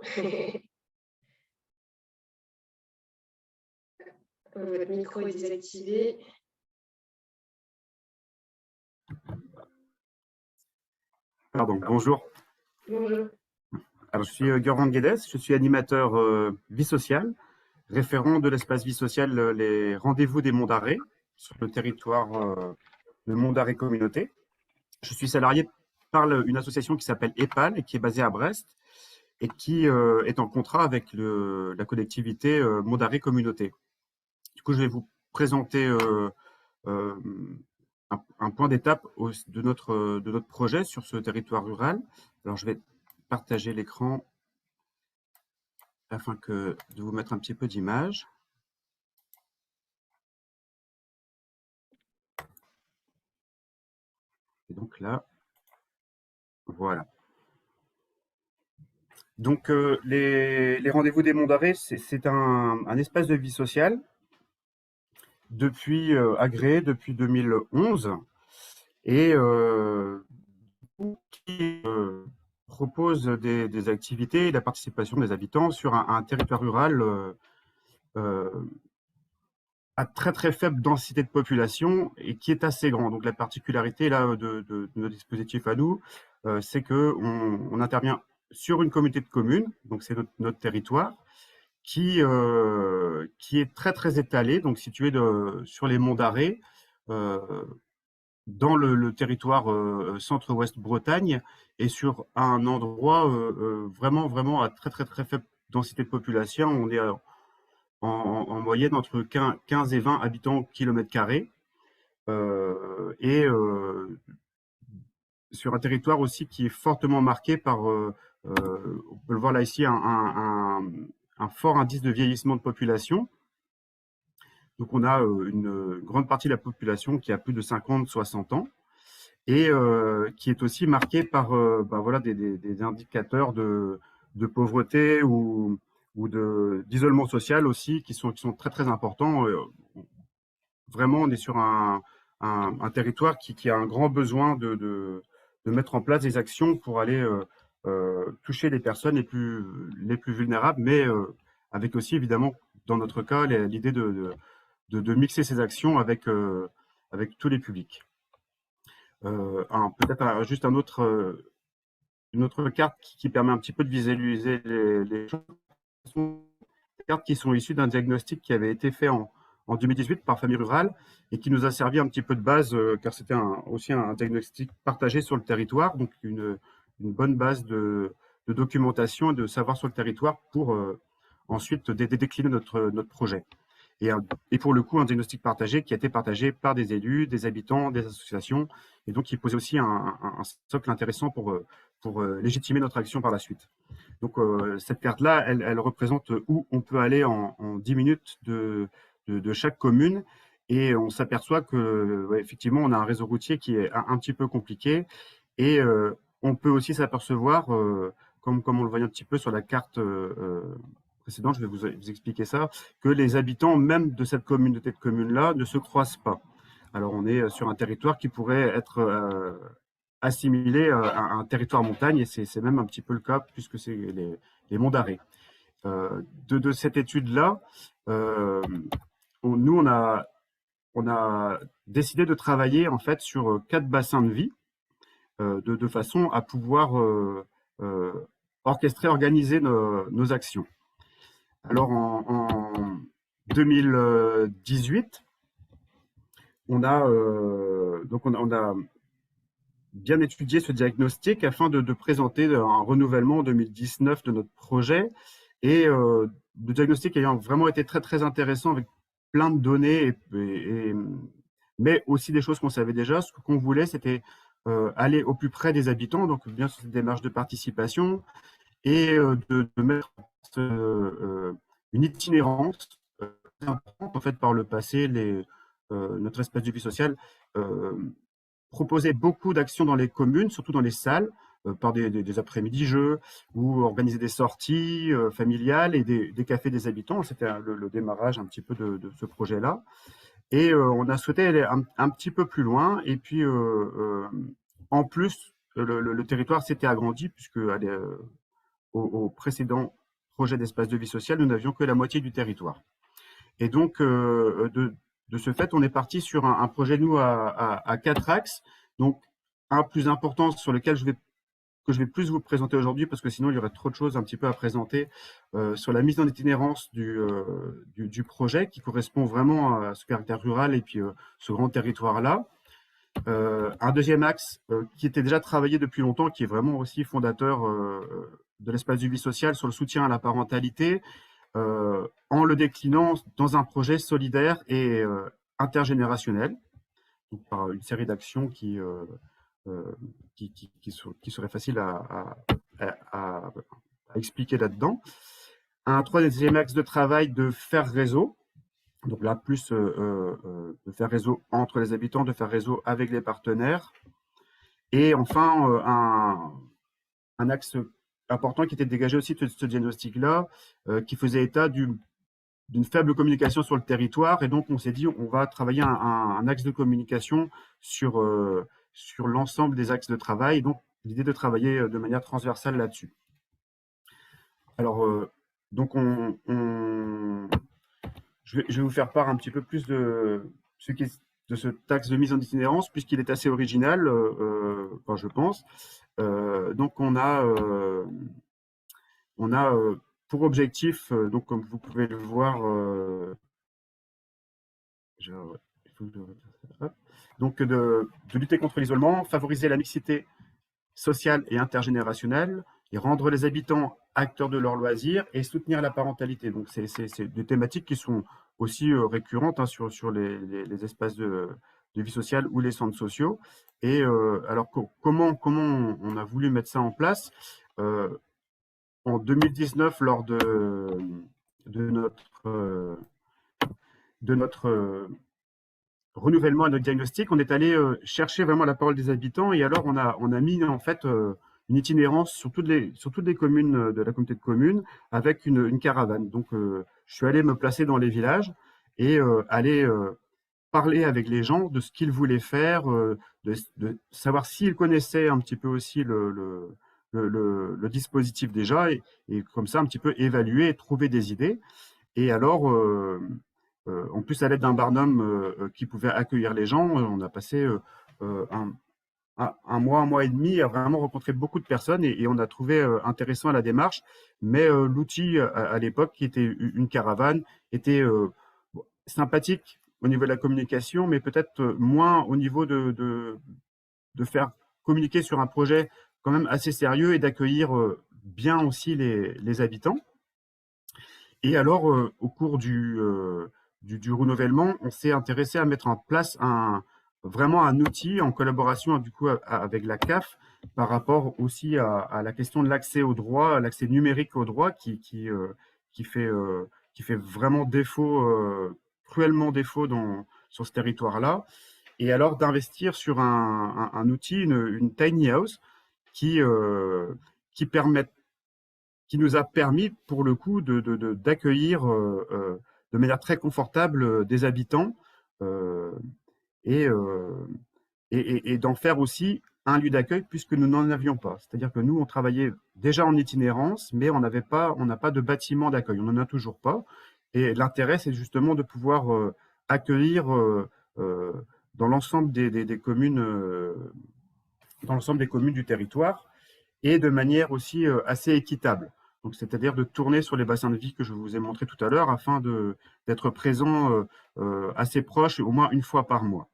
Speaker 2: Votre micro est désactivé.
Speaker 4: Pardon, bonjour.
Speaker 2: Bonjour.
Speaker 4: Alors, je suis Gurvan Guedes, je suis animateur vie sociale, référent de l'espace vie sociale les rendez-vous des Monts d'Arrée sur le territoire de Monts d'Arrée Communauté. Je suis salarié par une association qui s'appelle EPAL et qui est basée à Brest et qui est en contrat avec la collectivité Monts d'Arrée Communauté. Du coup, je vais vous présenter un point d'étape de notre projet sur ce territoire rural. Alors, je vais partager l'écran afin de vous mettre un petit peu d'image. Et donc là, voilà. Donc, les rendez-vous des Monts d'Arrée, c'est un espace de vie sociale agréé depuis 2011 et qui propose des activités et la participation des habitants sur un territoire rural à très très faible densité de population et qui est assez grand. Donc la particularité là de nos dispositifs à nous, c'est que on intervient sur une communauté de communes, donc c'est notre territoire, qui est très très étalé, donc situé sur les monts d'Arrée, dans le territoire centre-ouest Bretagne et sur un endroit vraiment vraiment à très très très faible densité de population. On est en moyenne entre 15 et 20 habitants au kilomètre carré, et sur un territoire aussi qui est fortement marqué par, on peut le voir là ici, un fort indice de vieillissement de population. Donc on a une grande partie de la population qui a plus de 50-60 ans et qui est aussi marquée par voilà, des indicateurs de pauvreté ou d'isolement social aussi qui sont très très importants. Vraiment, on est sur un territoire qui a un grand besoin de mettre en place des actions pour aller toucher les personnes les plus vulnérables, mais avec aussi évidemment dans notre cas l'idée de mixer ces actions avec tous les publics. Peut-être juste une autre carte qui permet un petit peu de visualiser les choses. Des cartes qui sont issues d'un diagnostic qui avait été fait en 2018 par Famille Rurale et qui nous a servi un petit peu de base, car c'était aussi un diagnostic partagé sur le territoire, donc une bonne base de documentation et de savoir sur le territoire pour ensuite décliner notre projet. Et pour le coup, un diagnostic partagé qui a été partagé par des élus, des habitants, des associations, et donc qui posait aussi un socle intéressant pour légitimer notre action par la suite. Donc cette carte-là, elle représente où on peut aller en 10 minutes de chaque commune, et on s'aperçoit que effectivement, on a un réseau routier qui est un petit peu compliqué, et on peut aussi s'apercevoir comme on le voyait un petit peu sur la carte précédente, je vais vous expliquer ça, que les habitants même de cette communauté de communes-là ne se croisent pas. Alors on est sur un territoire qui pourrait être assimilé à un territoire montagne, et c'est même un petit peu le cas puisque c'est les monts d'Arrée. De cette étude-là, nous on a décidé de travailler en fait sur 4 bassins de vie de façon à pouvoir orchestrer, organiser nos actions. Alors en 2018, on a bien étudié ce diagnostic afin de présenter un renouvellement en 2019 de notre projet, et le diagnostic ayant vraiment été très très intéressant avec plein de données, mais aussi des choses qu'on savait déjà. Ce qu'on voulait, c'était aller au plus près des habitants, donc bien sûr cette démarche de participation, et de mettre une itinérance importante. En fait, par le passé, notre espace de vie sociale proposait beaucoup d'actions dans les communes, surtout dans les salles, par des après-midi jeux, ou organiser des sorties familiales et des cafés des habitants. C'était le démarrage un petit peu de ce projet-là. Et on a souhaité aller un petit peu plus loin. Et puis, en plus, le territoire s'était agrandi, puisque au précédent projet d'espace de vie sociale, nous n'avions que la moitié du territoire. Et donc, de ce fait, on est parti sur un projet, nous, à 4 axes. Donc, un plus important sur lequel je vais plus vous présenter aujourd'hui, parce que sinon, il y aurait trop de choses un petit peu à présenter, sur la mise en itinérance du projet, qui correspond vraiment à ce caractère rural et puis ce grand territoire-là. Un deuxième axe qui était déjà travaillé depuis longtemps, qui est vraiment aussi fondateur de l'espace de vie sociale, sur le soutien à la parentalité, en le déclinant dans un projet solidaire et intergénérationnel, donc par une série d'actions qui serait facile à expliquer là-dedans. Un troisième axe de travail, de faire réseau. Donc là, plus de faire réseau entre les habitants, de faire réseau avec les partenaires. Et enfin, un axe important qui était dégagé aussi de ce diagnostic-là, qui faisait état d'une faible communication sur le territoire. Et donc, on s'est dit, on va travailler un axe de communication sur l'ensemble des axes de travail. Et donc, l'idée de travailler de manière transversale là-dessus. Alors, donc, je vais vous faire part un petit peu plus de ce axe de mise en itinérance, puisqu'il est assez original, enfin, je pense. Donc, on a pour objectif, donc comme vous pouvez le voir, donc de lutter contre l'isolement, favoriser la mixité sociale et intergénérationnelle, et rendre les habitants acteurs de leurs loisirs, et soutenir la parentalité. Donc c'est des thématiques qui sont aussi récurrentes sur les espaces de vie sociale ou les centres sociaux. Et alors comment on a voulu mettre ça en place? En 2019, lors de notre renouvellement à notre diagnostic, on est allé chercher vraiment la parole des habitants, et alors on a mis en fait une itinérance sur toutes les communes de la communauté de communes, avec une caravane. Donc je suis allé me placer dans les villages et aller parler avec les gens de ce qu'ils voulaient faire, de savoir s'ils connaissaient un petit peu aussi le dispositif déjà, et comme ça un petit peu évaluer et trouver des idées. Et alors, en plus, à l'aide d'un barnum qui pouvait accueillir les gens, on a passé un mois et demi à vraiment rencontrer beaucoup de personnes, et on a trouvé intéressant la démarche. Mais l'outil à l'époque, qui était une caravane, était sympathique au niveau de la communication, mais peut-être moins au niveau de faire communiquer sur un projet quand même assez sérieux, et d'accueillir bien aussi les habitants. Et alors, au cours du renouvellement, on s'est intéressé à mettre en place vraiment un outil en collaboration du coup avec la CAF, par rapport aussi à la question de l'accès au droit, l'accès numérique au droit, qui fait vraiment défaut, cruellement défaut sur ce territoire-là. Et alors d'investir sur un outil, une tiny house, qui permet qui nous a permis, pour le coup, d'accueillir de manière très confortable des habitants et, d'en faire aussi un lieu d'accueil puisque nous n'en avions pas. C'est-à-dire que nous, on travaillait déjà en itinérance, mais on n'a pas de bâtiment d'accueil. On n'en a toujours pas. Et l'intérêt, c'est justement de pouvoir accueillir dans l'ensemble des communes, dans l'ensemble des communes du territoire et de manière aussi assez équitable. Donc, c'est-à-dire de tourner sur les bassins de vie que je vous ai montré tout à l'heure afin d'être présent assez proche, au moins une fois par mois.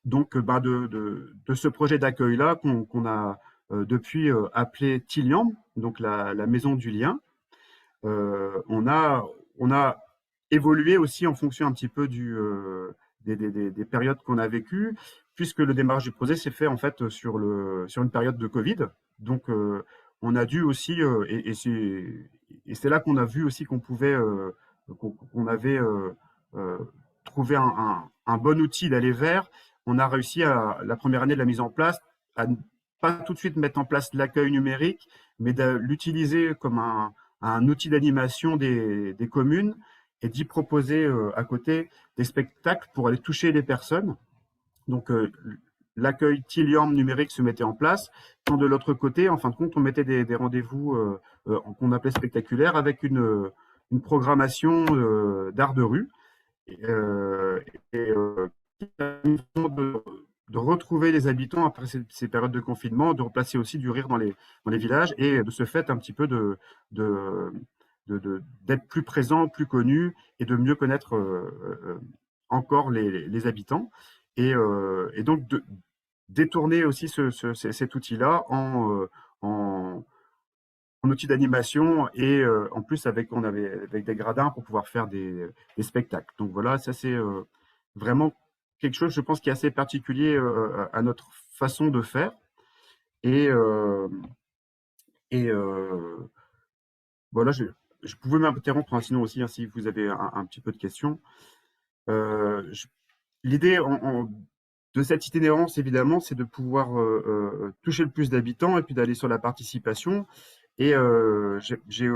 Speaker 4: Donc, de ce projet d'accueil-là qu'on a depuis appelé Tiliam, donc la maison du lien, on a évolué aussi en fonction un petit peu des périodes qu'on a vécues, puisque le démarrage du projet s'est fait en fait sur une période de Covid. Donc, on a dû aussi, et c'est là qu'on a vu aussi qu'on avait trouvé un bon outil d'aller vers. On a réussi la première année de la mise en place à ne pas tout de suite mettre en place l'accueil numérique, mais de l'utiliser comme un outil d'animation des communes et d'y proposer à côté des spectacles pour aller toucher les personnes. Donc, l'accueil Tiliam numérique se mettait en place. Quand de l'autre côté, en fin de compte, on mettait des rendez-vous qu'on appelait spectaculaires avec une programmation d'art de rue. De retrouver les habitants après ces périodes de confinement, de replacer aussi du rire dans les villages et de ce fait un petit peu d'être plus présent, plus connu et de mieux connaître encore les habitants. Et donc de détourner aussi cet outil-là en outil d'animation et en plus avec des gradins pour pouvoir faire des spectacles. Donc voilà, ça c'est vraiment quelque chose, je pense, qui est assez particulier à notre façon de faire. Et voilà, je pouvais m'interrompre hein, sinon aussi hein, si vous avez un petit peu de questions. L'idée de cette itinérance, évidemment, c'est de pouvoir toucher le plus d'habitants et puis d'aller sur la participation. Et j'ai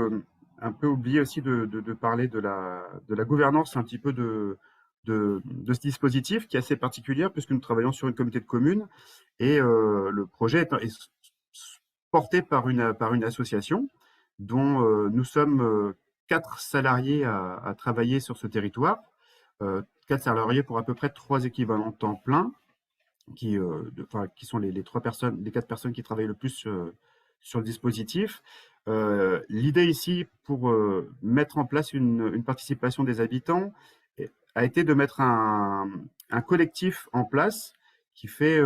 Speaker 4: un peu oublié aussi de parler de la gouvernance un petit peu de ce dispositif qui est assez particulier puisque nous travaillons sur une communauté de communes et le projet est porté par une association dont nous sommes 4 salariés à travailler sur ce territoire, 4 salariés pour à peu près 3 équivalents temps plein qui sont les 4 personnes qui travaillent le plus sur le dispositif. L'idée ici pour mettre en place une participation des habitants a été de mettre un collectif en place qui est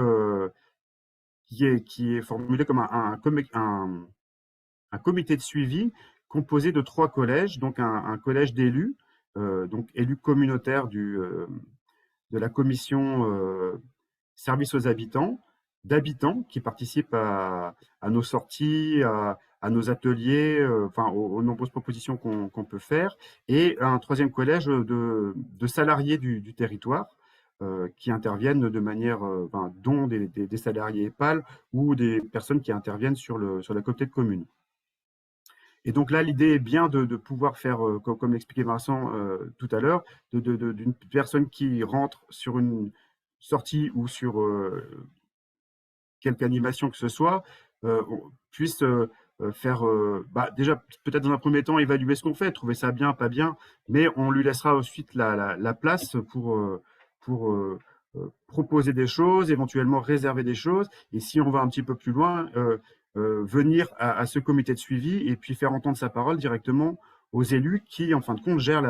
Speaker 4: formulé comme un comité de suivi composé de 3 collèges, donc un collège d'élus, donc élus communautaires de la commission service aux habitants, d'habitants qui participent à nos sorties, à nos ateliers, aux nombreuses propositions qu'on peut faire, et un 3e collège de salariés du territoire qui interviennent de manière, dont des salariés EPAL ou des personnes qui interviennent sur la communauté de communes. Et donc là, l'idée est bien de pouvoir faire, comme l'expliquait Vincent tout à l'heure, d'une personne qui rentre sur une sortie ou sur quelque animation que ce soit, puisse faire, déjà peut-être dans un premier temps évaluer ce qu'on fait, trouver ça bien, pas bien, mais on lui laissera ensuite la place pour proposer des choses, éventuellement réserver des choses, et si on va un petit peu plus loin, venir à ce comité de suivi et puis faire entendre sa parole directement aux élus qui, en fin de compte, gèrent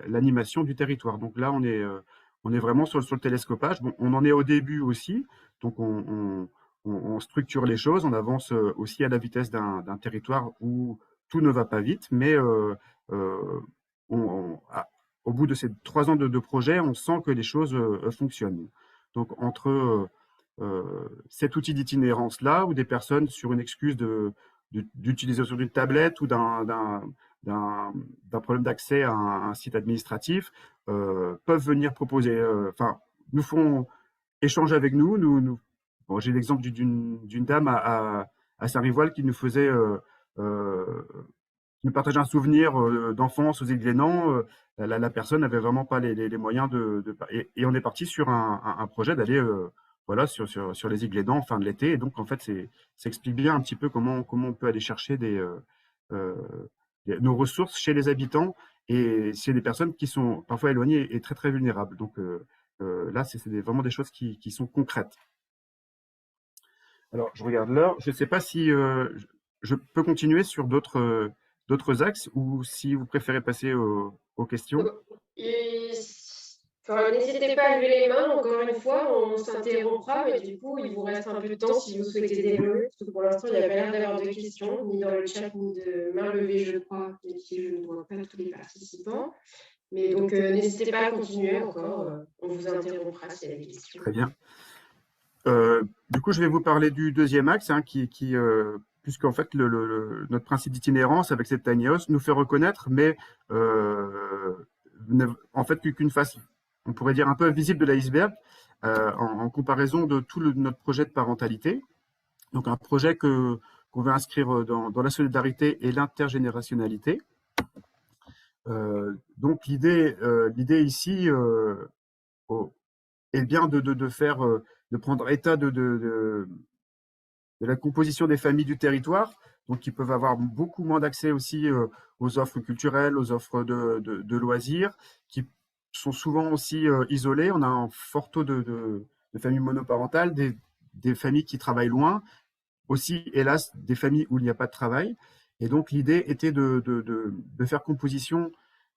Speaker 4: l'animation du territoire. Donc là, on est vraiment sur le télescopage. Bon, on en est au début aussi, donc on structure les choses, on avance aussi à la vitesse d'un territoire où tout ne va pas vite, mais au bout de ces 3 ans de projet, on sent que les choses fonctionnent. Donc entre cet outil d'itinérance-là, où des personnes sur une excuse d'utilisation d'une tablette ou d'un problème d'accès à un site administratif, peuvent venir proposer, nous font échanger avec nous. Bon, j'ai l'exemple d'une dame à Saint-Rivoal qui nous faisait me partage un souvenir d'enfance aux îles Glénan. La personne n'avait vraiment pas les moyens et on est parti sur un projet d'aller voilà, sur les îles Glénan en fin de l'été. Et donc, en fait, ça explique bien un petit peu comment on peut aller chercher euh, nos ressources chez les habitants et chez des personnes qui sont parfois éloignées et très, très vulnérables. Donc, là, c'est vraiment des choses qui sont concrètes. Alors, je regarde l'heure. Je ne sais pas si je peux continuer sur d'autres axes ou si vous préférez passer aux questions.
Speaker 2: Enfin, n'hésitez pas à lever les mains, encore une fois, on s'interrompra, mais du coup, il vous reste un peu de temps si vous souhaitez développer, parce que pour l'instant, il n'y a pas l'air d'avoir de questions, ni dans le chat, ni de main levée, je crois, et puis je ne vois pas tous les participants. Mais donc, n'hésitez pas à continuer encore, on vous interrompra s'il y a des questions.
Speaker 4: Très bien. Du coup, je vais vous parler du deuxième axe, hein, puisqu'en fait, notre principe d'itinérance avec cette tiny house nous fait reconnaître, mais en fait, qu'une face, on pourrait dire, un peu invisible de l'iceberg, en comparaison de tout notre projet de parentalité. Donc, un projet qu'on veut inscrire dans la solidarité et l'intergénérationnalité. Donc, l'idée ici est bien de prendre état de la composition des familles du territoire, donc qui peuvent avoir beaucoup moins d'accès aussi aux offres culturelles, aux offres de loisirs, qui sont souvent aussi isolées. On a un fort taux de familles monoparentales, des familles qui travaillent loin, aussi, hélas, des familles où il n'y a pas de travail. Et donc, l'idée était de faire composition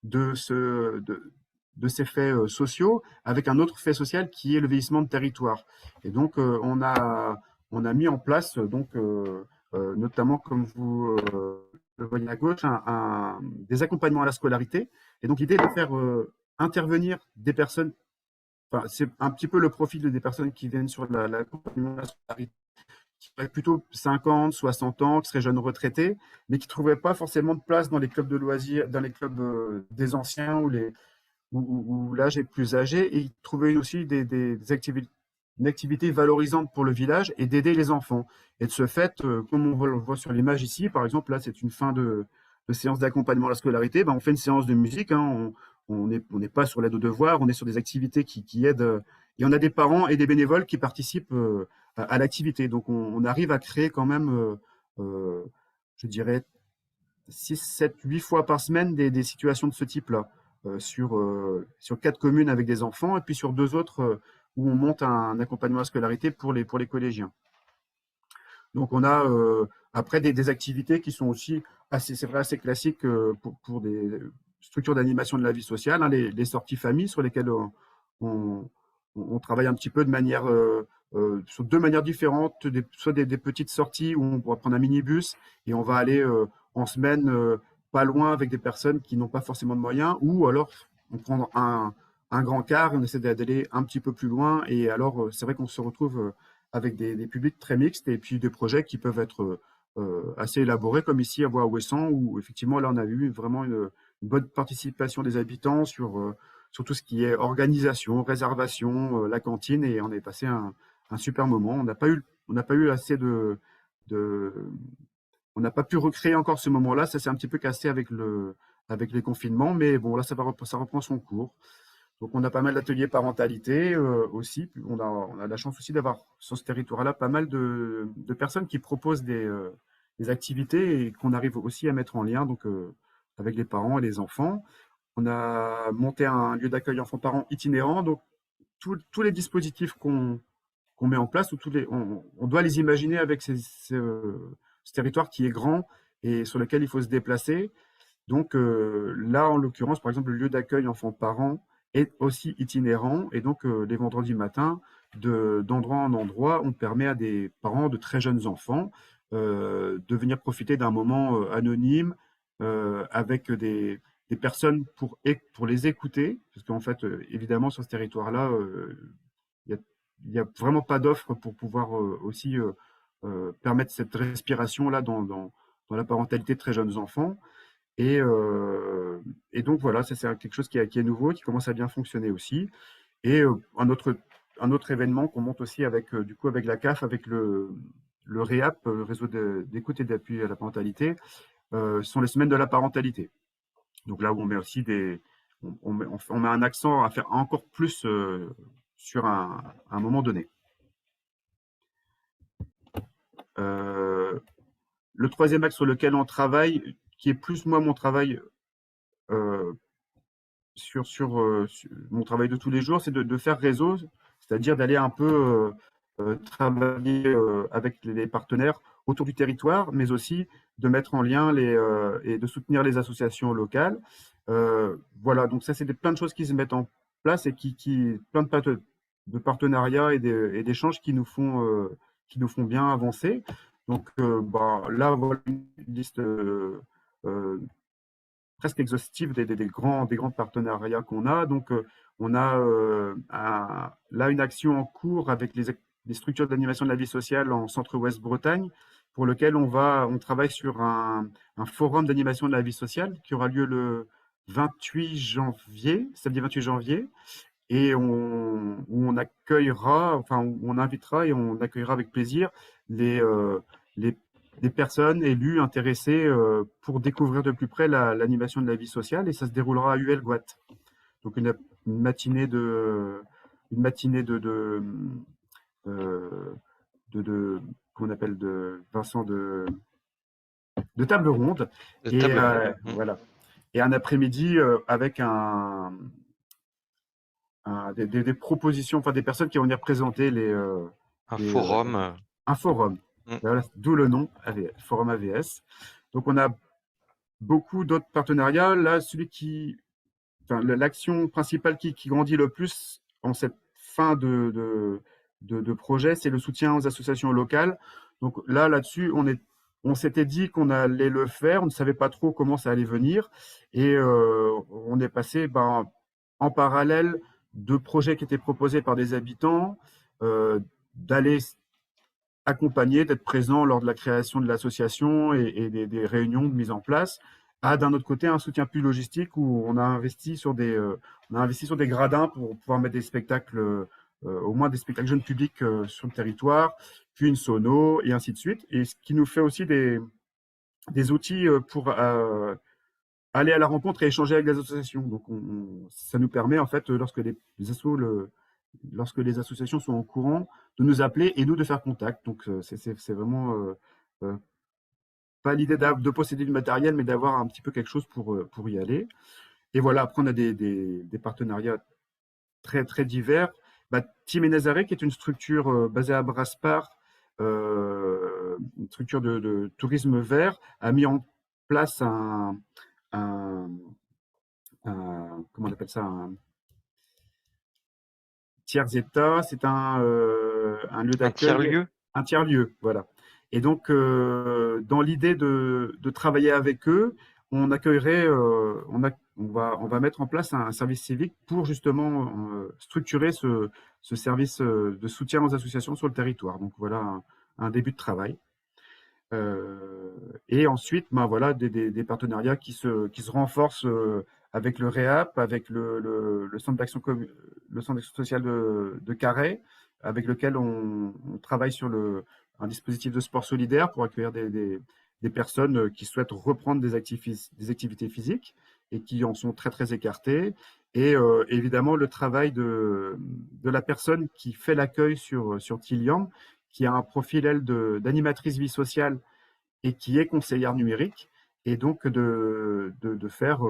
Speaker 4: de ces faits sociaux avec un autre fait social qui est le vieillissement de territoire. Et donc, on a mis en place, notamment comme vous le voyez à gauche, des accompagnements à la scolarité. Et donc, l'idée est de faire intervenir des personnes, enfin, c'est un petit peu le profil des personnes qui viennent sur l'accompagnement à la scolarité, qui auraient plutôt 50, 60 ans, qui seraient jeunes retraités, mais qui ne trouveraient pas forcément de place dans les clubs de loisirs, dans les clubs des anciens où l'âge est plus âgé, et trouver aussi une activité valorisante pour le village et d'aider les enfants. Et de ce fait, comme on le voit sur l'image ici, par exemple, là c'est une fin de séance d'accompagnement à la scolarité, ben, on fait une séance de musique, hein, on n'est pas sur l'aide aux devoirs, on est sur des activités qui aident, et on a des parents et des bénévoles qui participent à l'activité. Donc on arrive à créer quand même, je dirais, 6, 7, 8 fois par semaine des situations de ce type-là. Sur 4 communes avec des enfants et puis sur 2 autres où on monte un accompagnement à la scolarité pour les collégiens. Donc on a après des activités qui sont aussi assez classiques pour des structures d'animation de la vie sociale, hein, les sorties famille sur lesquelles on travaille un petit peu de manière sur 2 manières différentes, soit des petites sorties où on pourra prendre un minibus et on va aller en semaine pas loin avec des personnes qui n'ont pas forcément de moyens, ou alors on prend un grand car et on essaie d'aller un petit peu plus loin. Et alors, c'est vrai qu'on se retrouve avec des publics très mixtes et puis des projets qui peuvent être assez élaborés, comme ici à Bois-Ouessant, où effectivement, là, on a eu vraiment une bonne participation des habitants sur tout ce qui est organisation, réservation, la cantine, et on est passé un super moment. On n'a pas eu assez on n'a pas pu recréer encore ce moment-là. Ça s'est un petit peu cassé avec les confinements, mais bon, là, ça reprend son cours. Donc, on a pas mal d'ateliers parentalité aussi. On a la chance aussi d'avoir sur ce territoire-là pas mal de personnes qui proposent des activités et qu'on arrive aussi à mettre en lien donc, avec les parents et les enfants. On a monté un lieu d'accueil enfants-parents itinérant. Donc, tous les dispositifs qu'on met en place, on doit les imaginer avec ce territoire qui est grand et sur lequel il faut se déplacer. Donc là, en l'occurrence, par exemple, le lieu d'accueil enfants-parents est aussi itinérant. Et donc, les vendredis matins, d'endroit en endroit, on permet à des parents de très jeunes enfants de venir profiter d'un moment anonyme avec des personnes pour les écouter. Parce qu'en fait, évidemment, sur ce territoire-là, il n'y a vraiment pas d'offre pour pouvoir aussi permettre cette respiration-là dans la parentalité de très jeunes enfants. Et donc voilà, ça c'est quelque chose qui est nouveau, qui commence à bien fonctionner aussi. Et un autre événement qu'on monte aussi avec du coup avec la CAF, avec le REAP, le réseau d'écoute et d'appui à la parentalité, sont les semaines de la parentalité. Donc là où on met aussi on met un accent à faire encore plus sur un moment donné. Le troisième axe sur lequel on travaille, qui est plus moi mon travail sur mon travail de tous les jours, c'est de faire réseau, c'est-à-dire d'aller un peu travailler avec les partenaires autour du territoire, mais aussi de mettre en lien et de soutenir les associations locales. Voilà, donc ça, c'est plein de choses qui se mettent en place et plein de partenariats et d'échanges qui nous font bien avancer. Donc là, voilà une liste presque exhaustive des grands partenariats qu'on a. Donc, on a là une action en cours avec les structures d'animation de la vie sociale en Centre-Ouest Bretagne, pour lequel on travaille sur un forum d'animation de la vie sociale qui aura lieu le 28 janvier, samedi 28 janvier, et où on accueillera, enfin, où on invitera et on accueillera avec plaisir les, des personnes élues, intéressées pour découvrir de plus près l'animation de la vie sociale, et ça se déroulera à Huelgoat. Donc une matinée qu'on appelle Vincent de table ronde,
Speaker 1: De
Speaker 4: et
Speaker 1: table ronde.
Speaker 4: voilà, et un après-midi avec des propositions, enfin des personnes qui vont venir présenter
Speaker 1: Un forum.
Speaker 4: un forum. Voilà, d'où le nom, Forum AVS. Donc on a beaucoup d'autres partenariats. Là, l'action principale qui grandit le plus en cette fin de projet, c'est le soutien aux associations locales. Donc là-dessus, on s'était dit qu'on allait le faire, on ne savait pas trop comment ça allait venir, et on est passé en parallèle de projets qui étaient proposés par des habitants, d'aller accompagner, d'être présent lors de la création de l'association et des réunions de mise en place, à d'un autre côté un soutien plus logistique où on a investi sur des gradins pour pouvoir mettre des spectacles, au moins des spectacles jeunes publics sur le territoire, puis une sono et ainsi de suite, et ce qui nous fait aussi des outils pour aller à la rencontre et échanger avec les associations. Donc ça nous permet en fait, lorsque les associations sont au courant, de nous appeler et nous de faire contact. Donc c'est vraiment pas l'idée de posséder du matériel, mais d'avoir un petit peu quelque chose pour y aller. Et voilà, après on a des partenariats très très divers. Team Nazaré, qui est une structure basée à Brasparts, une structure de tourisme vert, a mis en place comment on appelle ça, tiers état, c'est un lieu d'accueil, un tiers lieu, voilà. Et donc dans l'idée de travailler avec eux, on accueillerait, on va mettre en place un service civique pour justement structurer ce service de soutien aux associations sur le territoire. Donc voilà un début de travail. Et ensuite, voilà, des partenariats qui se renforcent avec le REAP, avec le centre d'action social de Carhaix, avec lequel on travaille sur un dispositif de sport solidaire pour accueillir des personnes qui souhaitent reprendre des activités physiques et qui en sont très très écartées. Et évidemment, le travail de la personne qui fait l'accueil sur Tilian, qui a un profil, elle, d'animatrice vie sociale et qui est conseillère numérique, et donc de faire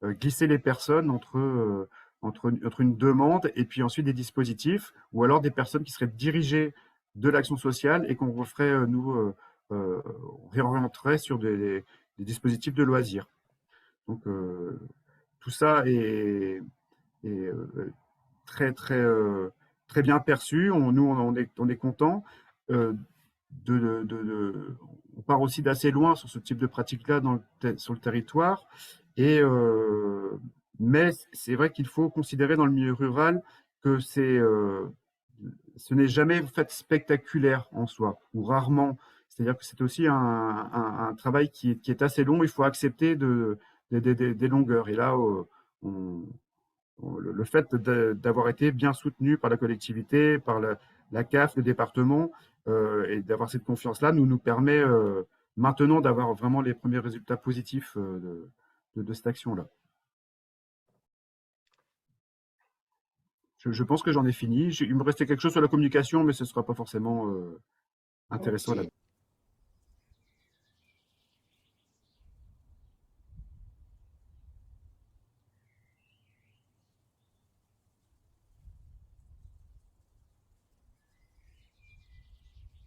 Speaker 4: glisser les personnes entre une demande et puis ensuite des dispositifs, ou alors des personnes qui seraient dirigées de l'action sociale et qu'on referait, réorienterait sur des dispositifs de loisirs. Donc tout ça est très très très bien perçu. Nous on est content. On part aussi d'assez loin sur ce type de pratique-là sur le territoire. Et mais c'est vrai qu'il faut considérer dans le milieu rural que ce n'est jamais fait spectaculaire en soi, ou rarement. C'est-à-dire que c'est aussi un travail qui est assez long. Il faut accepter des longueurs. Et là, le fait d'avoir été bien soutenu par la collectivité, par la CAF, le département, et d'avoir cette confiance-là nous permet maintenant d'avoir vraiment les premiers résultats positifs de cette action-là. Je pense que j'en ai fini. Il me restait quelque chose sur la communication, mais ce ne sera pas forcément intéressant
Speaker 2: Ok.
Speaker 4: là.